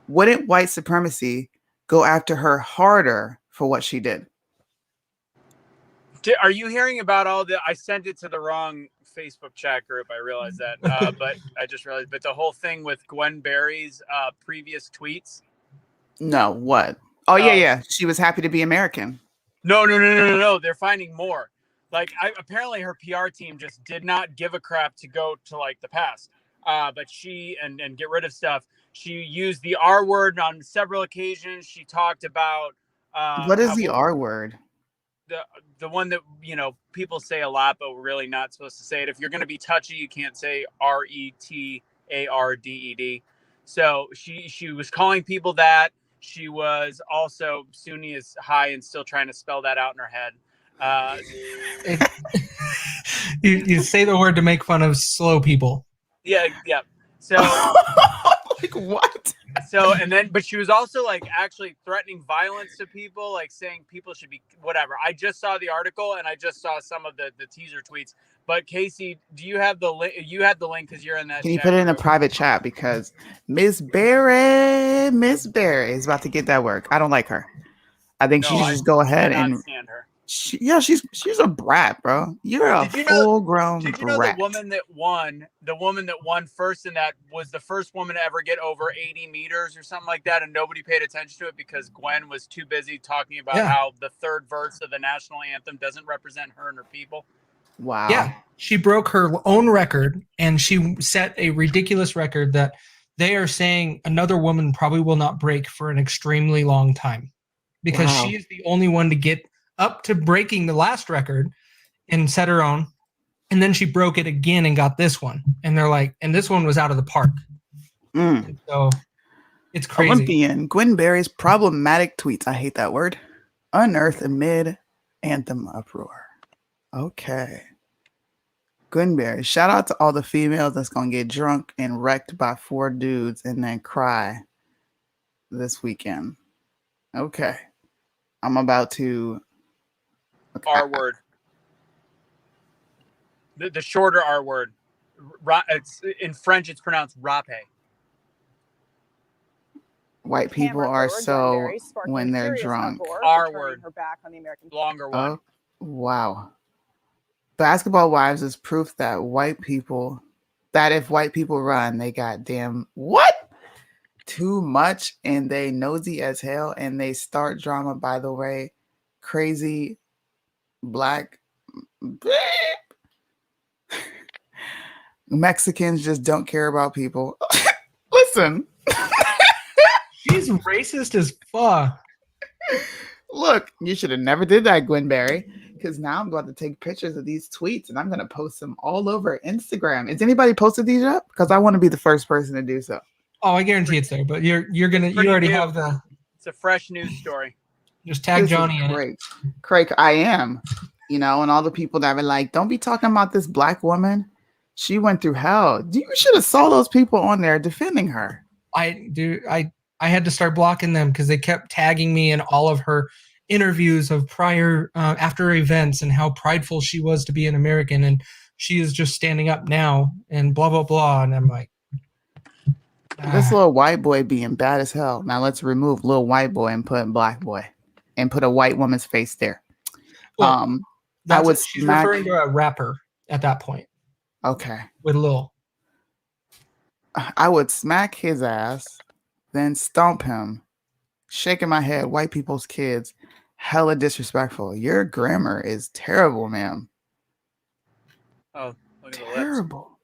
[SPEAKER 2] wouldn't white supremacy go after her harder for what she did?
[SPEAKER 12] Are you hearing about all the? I sent it to the wrong Facebook chat group. I realized that, but I just realized. But the whole thing with Gwen Berry's previous tweets.
[SPEAKER 2] No, what? Oh yeah. She was happy to be American.
[SPEAKER 12] No. They're finding more. Like, apparently her PR team just did not give a crap to go to like the past. But she and get rid of stuff. She used the R word on several occasions. She talked about
[SPEAKER 2] what is the R word?
[SPEAKER 12] The one that people say a lot, but we're really not supposed to say it. If you're going to be touchy, you can't say RET ARDED. So she was calling people that. She was also Sunni is high and still trying to spell that out in her head.
[SPEAKER 3] You say the word to make fun of slow people.
[SPEAKER 12] Yeah. So
[SPEAKER 2] like what?
[SPEAKER 12] So but she was also like actually threatening violence to people, like saying people should be whatever. I just saw the article and I just saw some of the teaser tweets. But Casey, do you have the link? You had the link because you're in that.
[SPEAKER 2] Can you put it in a private chat, because Miss Barry is about to get that work. I don't like her. I think she should just go ahead and
[SPEAKER 12] stand her.
[SPEAKER 2] She's a brat, bro. You're a full-grown brat.
[SPEAKER 12] Did you know the woman that won first, and that was the first woman to ever get over 80 meters or something like that, and nobody paid attention to it because Gwen was too busy talking about how the third verse of the national anthem doesn't represent her and her people?
[SPEAKER 2] Wow.
[SPEAKER 3] Yeah, she broke her own record, and she set a ridiculous record that they are saying another woman probably will not break for an extremely long time, because she is the only one to get up to breaking the last record and set her own. And then she broke it again and got this one. And they're like, and this one was out of the park. So it's crazy.
[SPEAKER 2] Olympian Gwen Berry's problematic tweets. I hate that word. Unearth amid anthem uproar. Okay. Gwen Berry. Shout out to all the females that's going to get drunk and wrecked by 4 dudes and then cry this weekend. Okay. I'm about to...
[SPEAKER 12] R word. The shorter R word. It's in French. It's pronounced rape.
[SPEAKER 2] White people are so when they're drunk.
[SPEAKER 12] R word. Longer one.
[SPEAKER 2] Oh, wow. Basketball Wives is proof that if white people run, they goddamn what? Too much, and they nosy as hell, and they start drama. By the way, crazy black Mexicans just don't care about people. Listen.
[SPEAKER 3] She's racist as fuck.
[SPEAKER 2] Look, you should have never did that, Gwen Berry, because now I'm going to take pictures of these tweets and I'm going to post them all over Instagram. Has anybody posted these up? Because I want to be the first person to do so.
[SPEAKER 3] Oh, I guarantee it's there, but you already have the...
[SPEAKER 12] It's a fresh news story.
[SPEAKER 3] Just tag Johnny in
[SPEAKER 2] it. Craig, I am. And all the people that were like, don't be talking about this black woman. She went through hell. You should have saw those people on there defending her.
[SPEAKER 3] I had to start blocking them because they kept tagging me in all of her interviews of prior after events and how prideful she was to be an American, and she is just standing up now and blah blah blah. And I'm like,
[SPEAKER 2] this little white boy being bad as hell. Now let's remove little white boy and put black boy and put a white woman's face there.
[SPEAKER 3] Well, she's referring to a rapper at that point.
[SPEAKER 2] Okay.
[SPEAKER 3] With Lil.
[SPEAKER 2] I would smack his ass, then stomp him, shaking my head. White people's kids, hella disrespectful. Your grammar is terrible, ma'am.
[SPEAKER 12] Oh, look at the
[SPEAKER 2] terrible.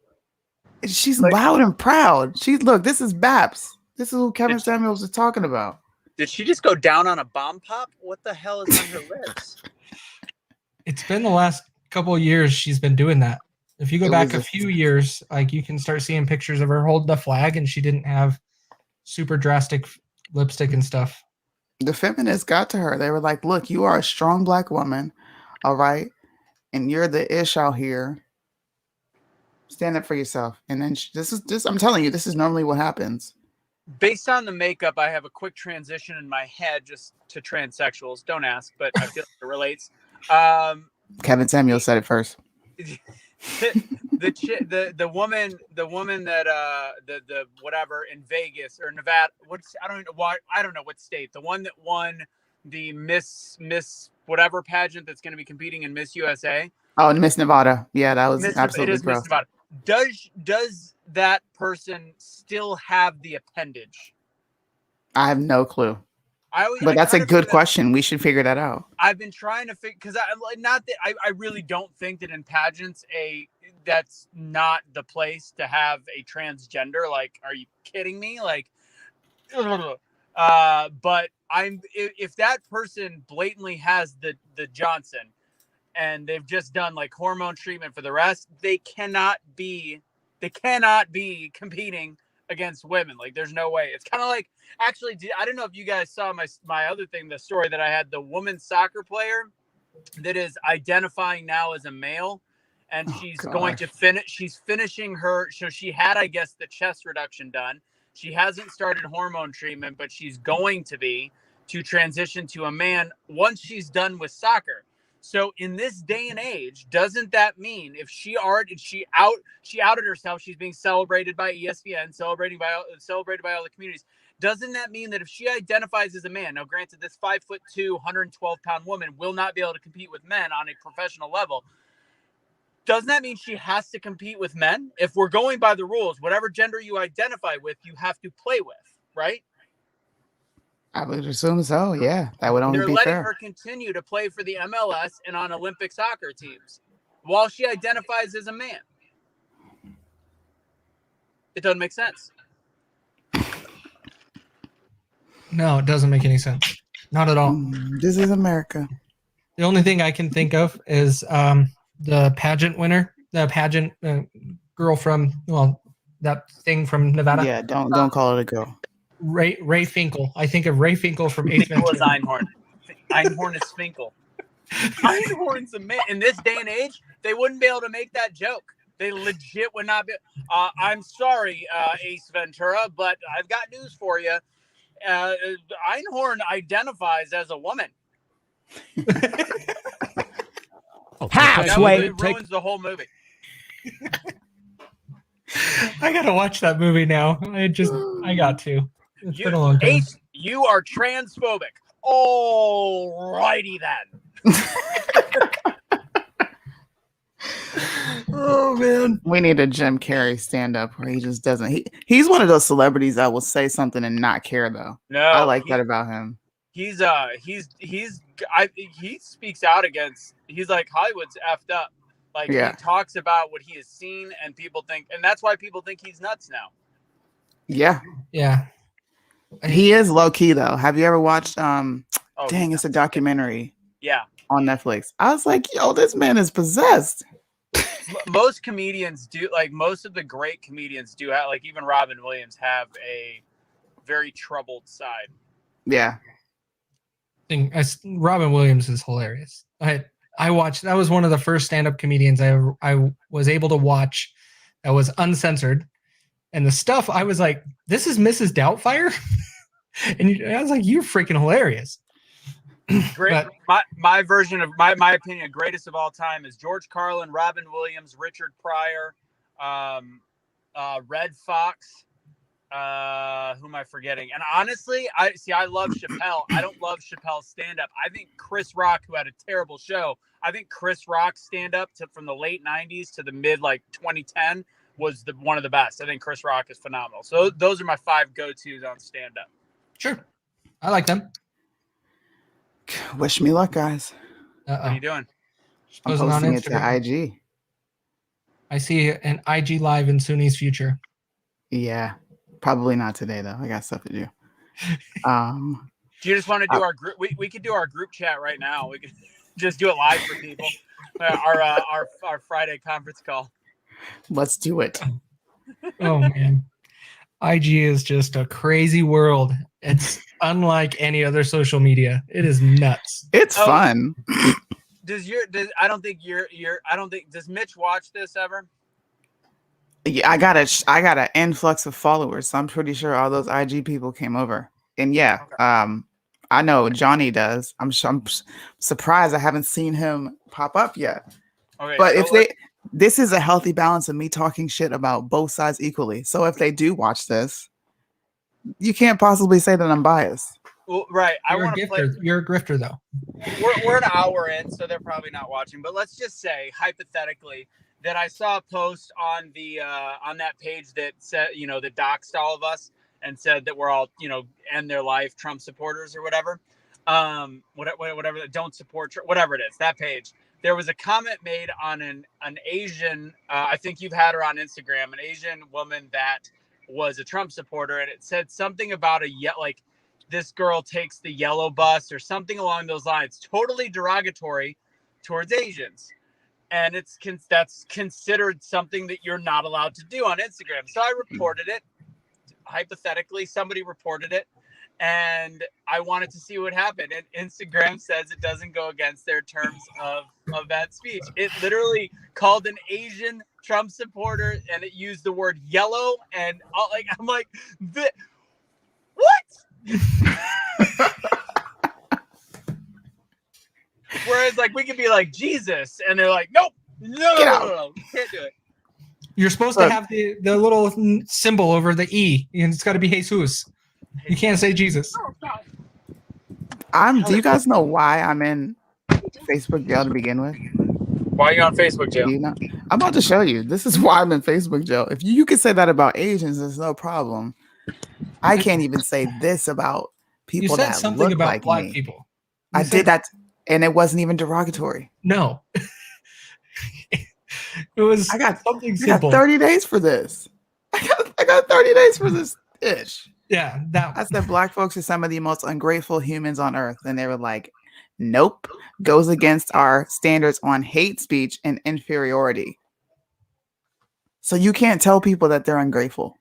[SPEAKER 2] Lips. She's loud and proud. Look, this is Baps. This is who Kevin Samuels is talking about.
[SPEAKER 12] Did she just go down on a bomb pop? What the hell is on her lips?
[SPEAKER 3] It's been the last couple of years she's been doing that. If you go back a few years, like you can start seeing pictures of her holding the flag, and she didn't have super drastic lipstick and stuff.
[SPEAKER 2] The feminists got to her. They were like, look, you are a strong black woman, all right? And you're the ish out here. Stand up for yourself. And then I'm telling you, this is normally what happens.
[SPEAKER 12] Based on the makeup, I have a quick transition in my head just to transsexuals. Don't ask, but I feel like it relates.
[SPEAKER 2] Kevin Samuels said it first.
[SPEAKER 12] the woman that the whatever in Vegas or Nevada, I don't know what state, the one that won the Miss whatever pageant that's going to be competing in Miss USA.
[SPEAKER 2] Oh, Miss Nevada. Yeah, that was absolutely gross.
[SPEAKER 12] Miss Nevada. Does that person still have the appendage?
[SPEAKER 2] I have no clue. But that's a good question. We should figure that out.
[SPEAKER 12] I've been trying to figure, because I really don't think that in pageants that's not the place to have a transgender. Like, are you kidding me? Like, but if that person blatantly has the Johnson, and they've just done like hormone treatment for the rest, they cannot be They cannot be competing against women. Like, there's no way. It's kind of like, actually, I don't know if you guys saw my other thing, the story that I had, the women's soccer player that is identifying now as a male, and she's going to finish. She's finishing her. So she had, I guess, the chest reduction done. She hasn't started hormone treatment, but she's going to transition to a man once she's done with soccer. So in this day and age, doesn't that mean if she outed herself, she's being celebrated by ESPN, celebrated by all the communities. Doesn't that mean that if she identifies as a man, now granted, this 5'2", 112-pound woman will not be able to compete with men on a professional level? Doesn't that mean she has to compete with men? If we're going by the rules, whatever gender you identify with, you have to play with, right?
[SPEAKER 2] I would assume so. Yeah, that would only
[SPEAKER 12] They're
[SPEAKER 2] be
[SPEAKER 12] letting
[SPEAKER 2] fair.
[SPEAKER 12] her continue to play for the MLS and on Olympic soccer teams while she identifies as a man. It doesn't make sense.
[SPEAKER 3] No, it doesn't make any sense. Not at all.
[SPEAKER 2] This is America.
[SPEAKER 3] The only thing I can think of is the pageant winner, the pageant girl from, well, that thing from Nevada.
[SPEAKER 2] Yeah, don't call it a girl.
[SPEAKER 3] Ray Finkel. I think of Ray Finkel from Ace
[SPEAKER 12] Finkel
[SPEAKER 3] Ventura.
[SPEAKER 12] is Einhorn. Einhorn is Finkel. Einhorn's a man. In this day and age, they wouldn't be able to make that joke. They legit would not be. I'm sorry, Ace Ventura, but I've got news for you. Einhorn identifies as a woman. That ruins the whole movie.
[SPEAKER 3] I gotta watch that movie now. I got to. It's been a long time.
[SPEAKER 12] Ace, you are transphobic. Alrighty then.
[SPEAKER 2] Oh man, we need a Jim Carrey stand-up where he just doesn't. He's one of those celebrities that will say something and not care though.
[SPEAKER 12] No,
[SPEAKER 2] I like that about him.
[SPEAKER 12] He speaks out against. He's like, Hollywood's effed up. Like, he talks about what he has seen, and people think, and that's why people think he's nuts now.
[SPEAKER 2] Yeah.
[SPEAKER 3] He
[SPEAKER 2] is low key though. Have you ever watched? It's a documentary.
[SPEAKER 12] Yeah.
[SPEAKER 2] On Netflix. I was like, yo, this man is possessed.
[SPEAKER 12] Most comedians do, like most of the great comedians do have, like even Robin Williams have a very troubled side.
[SPEAKER 2] Yeah.
[SPEAKER 3] Robin Williams is hilarious. I watched, that was one of the first stand-up comedians I was able to watch that was uncensored. And the stuff, I was like, this is Mrs. Doubtfire? And I was like, you're freaking hilarious.
[SPEAKER 12] Great. My version of my opinion, greatest of all time is George Carlin, Robin Williams, Richard Pryor, Red Fox. Who am I forgetting? And honestly, I love Chappelle. I don't love Chappelle's stand-up. I think Chris Rock, who had a terrible show, I think Chris Rock's stand-up from the late 90s to the mid 2010 was one of the best. I think Chris Rock is phenomenal. So those are my 5 go-tos on stand-up.
[SPEAKER 3] Sure. I like them.
[SPEAKER 2] Wish me luck, guys.
[SPEAKER 12] What are you doing?
[SPEAKER 2] I'm posting it to IG.
[SPEAKER 3] I see an IG live in Suni's future.
[SPEAKER 2] Yeah. Probably not today though. I got stuff to do.
[SPEAKER 12] Do you just want to do our group? We could do our group chat right now. We could just do it live for people. Our Friday conference call.
[SPEAKER 2] Let's do it.
[SPEAKER 3] Oh man. IG is just a crazy world. It's unlike any other social media. It is nuts.
[SPEAKER 2] It's fun.
[SPEAKER 12] Does Mitch watch this ever?
[SPEAKER 2] Yeah, I got an influx of followers, so I'm pretty sure all those IG people came over. And yeah, okay. I know Johnny does. I'm surprised I haven't seen him pop up yet. Okay, but so this is a healthy balance of me talking shit about both sides equally. So if they do watch this, you can't possibly say that I'm biased.
[SPEAKER 12] Well, right.
[SPEAKER 3] You're a grifter, though.
[SPEAKER 12] We're an hour in, so they're probably not watching. But let's just say, hypothetically, that I saw a post on the on that page that said, that doxed all of us and said that we're all, end their life Trump supporters or whatever. Whatever, don't support, whatever it is, that page. There was a comment made on an Asian, I think you've had her on Instagram, an Asian woman that was a Trump supporter, and it said something about this girl takes the yellow bus or something along those lines, totally derogatory towards Asians. and that's considered something that you're not allowed to do on Instagram. So I reported it. Hypothetically, somebody reported it, and I wanted to see what happened. And Instagram says it doesn't go against their terms of that speech. It literally called an Asian Trump supporter, and it used the word yellow. And I'm like, what? Whereas, like, we could be like Jesus, and they're like, nope, no, can't do it.
[SPEAKER 3] You're supposed to have the little symbol over the E, and it's got to be Jesus. You can't say Jesus.
[SPEAKER 2] Do you guys know why I'm in Facebook jail to begin with?
[SPEAKER 12] Why are you on Facebook jail?
[SPEAKER 2] Do you know? I'm about to show you. This is why I'm in Facebook jail. If you can say that about Asians, there's no problem. I can't even say this about people that
[SPEAKER 3] something
[SPEAKER 2] look
[SPEAKER 3] about
[SPEAKER 2] like
[SPEAKER 3] black
[SPEAKER 2] me.
[SPEAKER 3] people.
[SPEAKER 2] I did that, and it wasn't even derogatory.
[SPEAKER 3] No. It was something simple.
[SPEAKER 2] I got 30 days for this. I got 30 days for this ish.
[SPEAKER 3] Yeah.
[SPEAKER 2] I said black folks are some of the most ungrateful humans on earth. And they were like, nope, goes against our standards on hate speech and inferiority. So you can't tell people that they're ungrateful.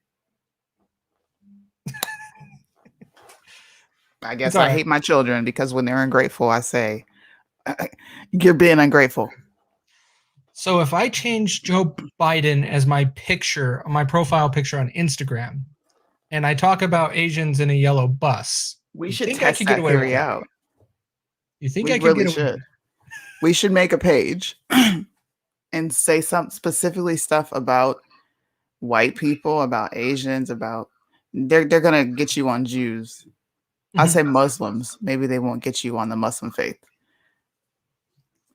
[SPEAKER 2] I guess I hate my children because when they're ungrateful, I say, you're being ungrateful.
[SPEAKER 3] So if I change Joe Biden as my picture, my profile picture on Instagram, and I talk about Asians in a yellow bus,
[SPEAKER 2] we should test that theory out.
[SPEAKER 3] You think
[SPEAKER 2] we
[SPEAKER 3] I could
[SPEAKER 2] really
[SPEAKER 3] get away?
[SPEAKER 2] should? We should make a page and say some specifically stuff about white people, about Asians, about they're gonna get you on Jews. I say Muslims. Maybe they won't get you on the Muslim faith.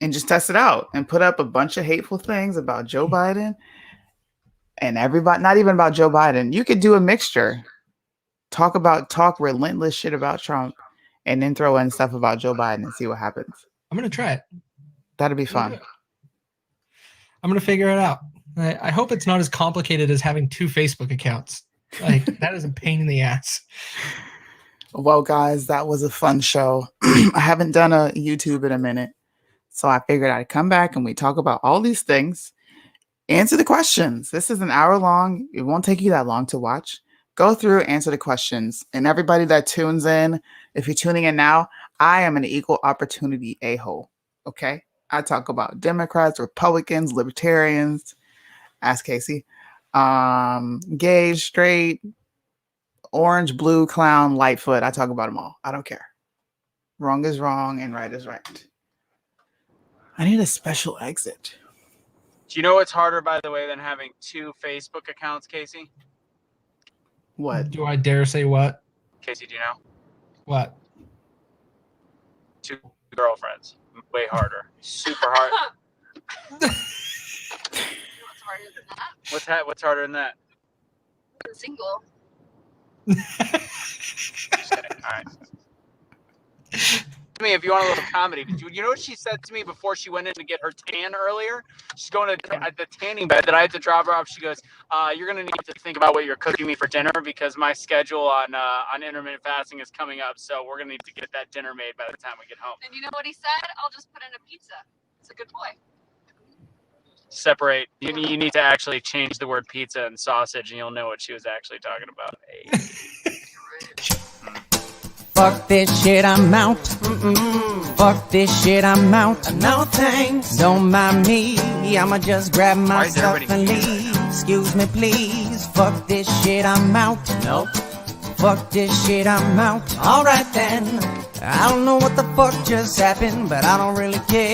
[SPEAKER 2] And just test it out and put up a bunch of hateful things about Joe Biden and everybody, not even about Joe Biden. You could do a mixture. Talk relentless shit about Trump and then throw in stuff about Joe Biden and see what happens.
[SPEAKER 3] I'm going to try it.
[SPEAKER 2] That'd be fun.
[SPEAKER 3] I'm going to figure it out. I hope it's not as complicated as having 2 Facebook accounts. Like, that is a pain in the ass.
[SPEAKER 2] Well, guys, that was a fun show. I haven't done a YouTube in a minute. So I figured I'd come back and we talk about all these things. Answer the questions. This is an hour long. It won't take you that long to watch. Go through, answer the questions. And everybody that tunes in, if you're tuning in now, I am an equal opportunity a-hole. Okay? I talk about Democrats, Republicans, Libertarians. Ask Casey. Gay, straight, orange, blue, clown, Lightfoot. I talk about them all. I don't care. Wrong is wrong and right is right. I need a special exit.
[SPEAKER 12] Do you know what's harder, by the way, than having 2 Facebook accounts, Casey?
[SPEAKER 2] What?
[SPEAKER 3] Do I dare say what?
[SPEAKER 12] Casey, do you know?
[SPEAKER 3] What?
[SPEAKER 12] 2 girlfriends. Way harder. Super hard.
[SPEAKER 13] What's harder than that?
[SPEAKER 12] What's harder than that?
[SPEAKER 13] Single.
[SPEAKER 12] All right. Me, if you want a little comedy, you know what she said to me before she went in to get her tan earlier? She's going to the tanning bed that I had to drop her off. She goes, "You're going to need to think about what you're cooking me for dinner because my schedule on intermittent fasting is coming up. So we're going to need to get that dinner made by the time we get home."
[SPEAKER 13] And you know what he said? I'll just put in a pizza. It's a good boy.
[SPEAKER 12] Separate. You need to actually change the word pizza and sausage, and you'll know what she was actually talking about. Hey.
[SPEAKER 14] Fuck this shit, I'm out. Fuck this shit, I'm out. No thanks. Don't mind me. I'ma just grab my stuff and leave. Excuse me, please. Fuck this shit, I'm out. Nope. Fuck this shit, I'm out. Alright then. I don't know what the fuck just happened, but I don't really care.